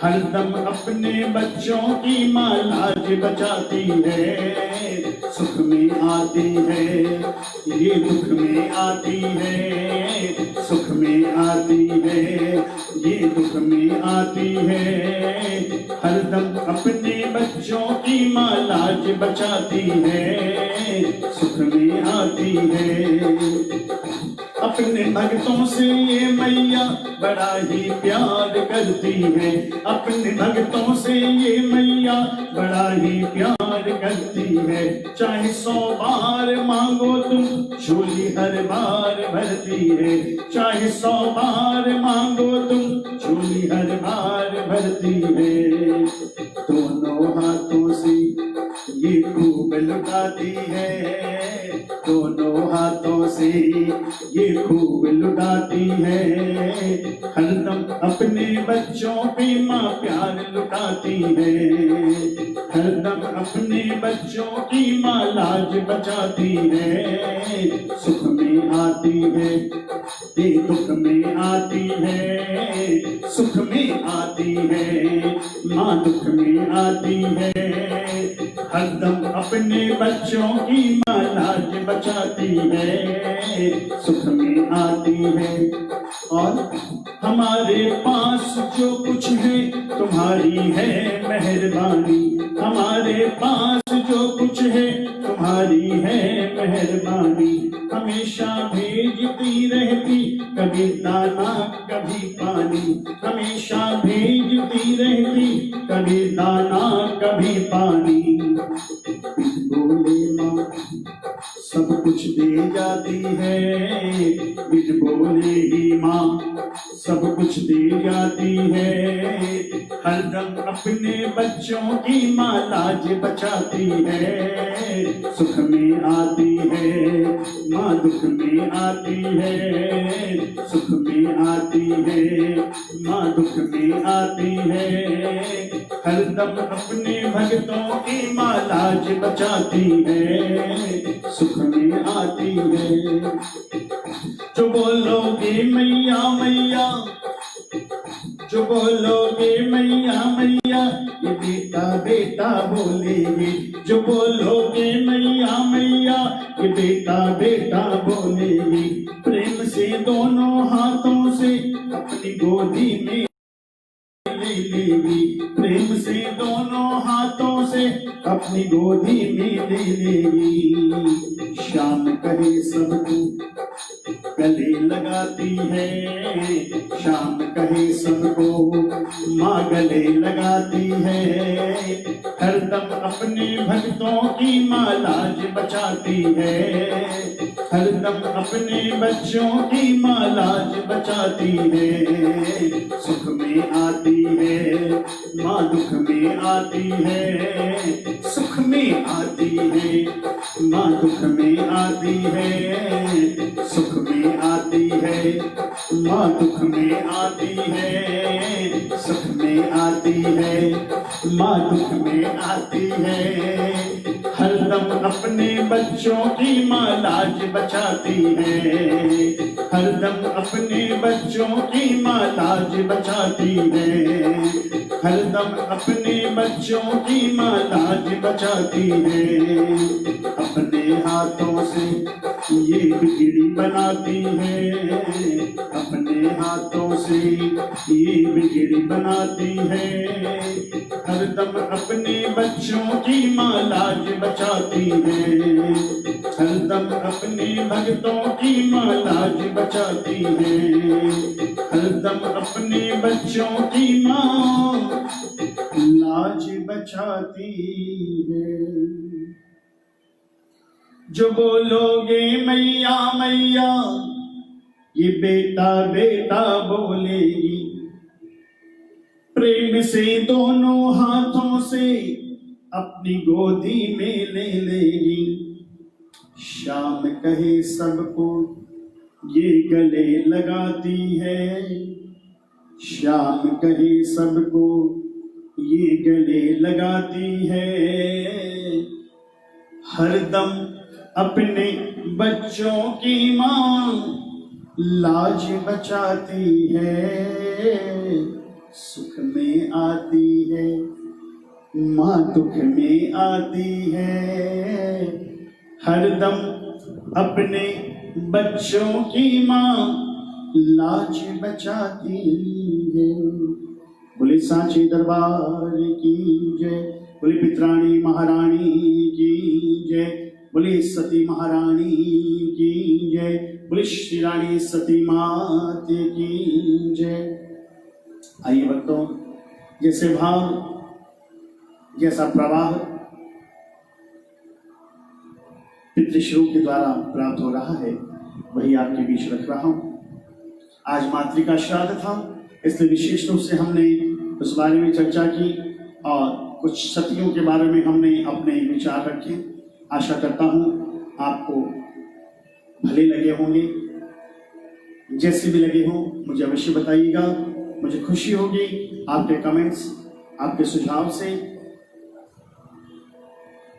हरदम अपने बच्चों की माँ लाज बचाती है। सुख में आती है ये दुख में आती है, सुख में आती है ये दुख में आती है। हरदम अपने बच्चों की माँ लाज बचाती है। सुख में आती है। अपने भक्तों से ये मैया बड़ा ही प्यार करती है। अपने भक्तों से ये मैया बड़ा ही प्यार करती है। चाहे 100 बार मांगो तुम झोली हर बार भरती है। चाहे 100 बार मांगो तुम झोली हर बार भरती है। दोनों हाथों से ये खूब लुटाती है। दोनों हाथों से ये खूब लुटाती है। हरदम अपने बच्चों पे माँ प्यार लुटाती है। हरदम अपने बच्चों की माँ लाज बचाती है। सुख में आती है ये दुख में आती है। सुख में आती है माँ दुख में आती है। हरदम अपने बच्चों की माँ लाज बचाती है। सुख में आती है। और हमारे पास जो कुछ है तुम्हारी है मेहरबानी। हमारे पास जो कुछ है तुम्हारी है मेहरबानी। हमेशा भेजती रहती कभी दाना कभी पानी। हमेशा भेजती रहती कभी दाना कभी पानी। बोले माँ सब कुछ दे जाती है। बिन बोले ही माँ सब कुछ दे जाती है। हरदम अपने बच्चों की माँ लाज बचाती है। सुख में आती है माँ दुख में आती है। सुख में आती है माँ दुख में आती है। हरदम अपने भक्तों की माँ लाज बचाती है। सुख में आती है। जो बोलोगे मैया मैया जो बोलोगे मैया मैया ये बेटा बेटा बोलेगी। जो बोलोगे मैया मैया ये बेटा बेटा बोलेगी। प्रेम से दोनों हाथों से अपनी गोदी में ले लेगी। प्रेम से दोनों हाथों से अपनी गोदी में ले लेगी। शाम कहे सबको गले लगाती है। शाम कहे सबको माँ गले लगाती है। हरदम अपने भक्तों की माँ लाज बचाती है। हरदम अपने बच्चों की माँ लाज बचाती है। सुख में आती है माँ दुख में आती है। सुख में आती है माँ दुख में आती है। सुख में आती है माँ दुख में आती है। सुख में आती है माँ दुख में आती है। हरदम अपने बच्चों की माँ लाज बचाती है। हरदम अपने बच्चों की माँ लाज बचाती है। हरदम अपने बच्चों की माँ लाज बचाती है। अपने हाथों से ये बिगड़ी बनाती है। अपने हाथों से ये बिगड़ी बनाती है। हरदम अपने बच्चों की माँ लाज बचाती है। हरदम अपने भक्तों की माँ लाज बचाती है। हरदम अपने बच्चों की माँ लाज बचाती है। जो बोलोगे मैया मैया ये बेटा बेटा बोलेगी। प्रेम से दोनों हाथों से अपनी गोदी में ले लेगी। शाम कहे सबको ये गले लगाती है। शाम कहे सबको ये गले लगाती है। हरदम अपने बच्चों की माँ लाज बचाती है। सुख में आती है माँ दुख में आती है। हरदम अपने बच्चों की माँ लाज बचाती है। बोले सांची दरबार की जय। बोले पित्राणी महारानी की जय। बोले सती महारानी की जय। बोले श्री रानी सती मात की जय। आइए भक्तों, जैसे भाव, जैसा प्रवाह पितृश्रू के द्वारा प्राप्त हो रहा है, वही आपके बीच रख रहा हूं। आज मातृका श्राद्ध था, इसलिए विशेष रूप से हमने उस बारे में चर्चा की और कुछ सतियों के बारे में हमने अपने विचार रखे। आशा करता हूं आपको भले लगे होंगे, जैसे भी लगे हों मुझे अवश्य बताइएगा। मुझे खुशी होगी आपके कमेंट्स, आपके सुझाव से।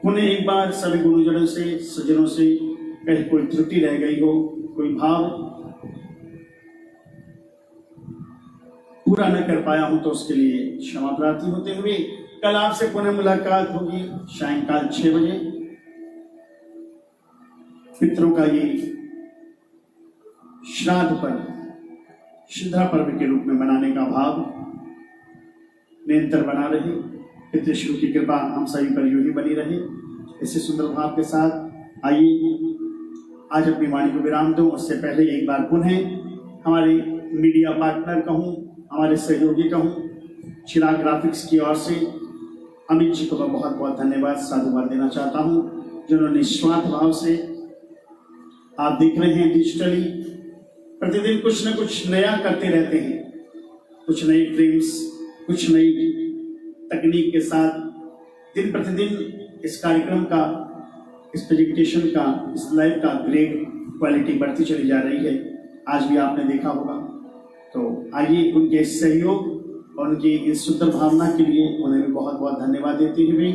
पुनः एक बार सभी गुरुजनों से, सज्जनों से, कहीं कोई त्रुटि रह गई हो, कोई भाव पूरा न कर पाया हूं तो उसके लिए क्षमा प्रार्थी होते हुए कल आपसे पुनः मुलाकात होगी सायंकाल 6 बजे। पितरों का ये श्राद्ध पर्व श्रद्धा पर्व के रूप में मनाने का भाव निरंतर बना रहे। पितृश्रू की कृपा हम सभी पर यूं ही बनी रहे। इसी सुंदर भाव के साथ आइए आज अपनी वाणी को विराम दूं। उससे पहले एक बार पुनः हमारे मीडिया पार्टनर कहूं, हमारे सहयोगी कहूं, चिराग ग्राफिक्स की ओर से अमित जी को मैं बहुत बहुत धन्यवाद, साधुवाद देना चाहता हूं, जिन्होंने निस्वार्थ भाव से, आप देख रहे हैं डिजिटली प्रतिदिन कुछ न कुछ नया करते रहते हैं, कुछ नई फ्रेम्स, कुछ नई तकनीक के साथ दिन प्रतिदिन इस कार्यक्रम का, इस प्रेजेंटेशन का, इस लाइव का ग्रेड क्वालिटी बढ़ती चली जा रही है। आज भी आपने देखा होगा। तो आइए उनके सहयोग और उनकी इस सुंदर भावना के लिए उन्हें भी बहुत बहुत धन्यवाद देते हुए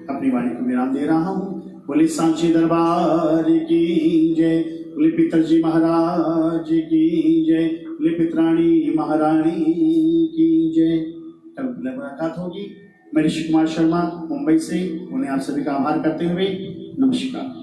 अपनी वाणी को विराम दे रहा हूँ। बोले सांची दरबार की जय, बोले पितरजी महाराज की जय, बोले पितराणी महारानी की जय। कल मुलाकात होगी। मैं ऋषि कुमार शर्मा मुंबई से, उन्हें आप सभी का आभार करते हुए नमस्कार।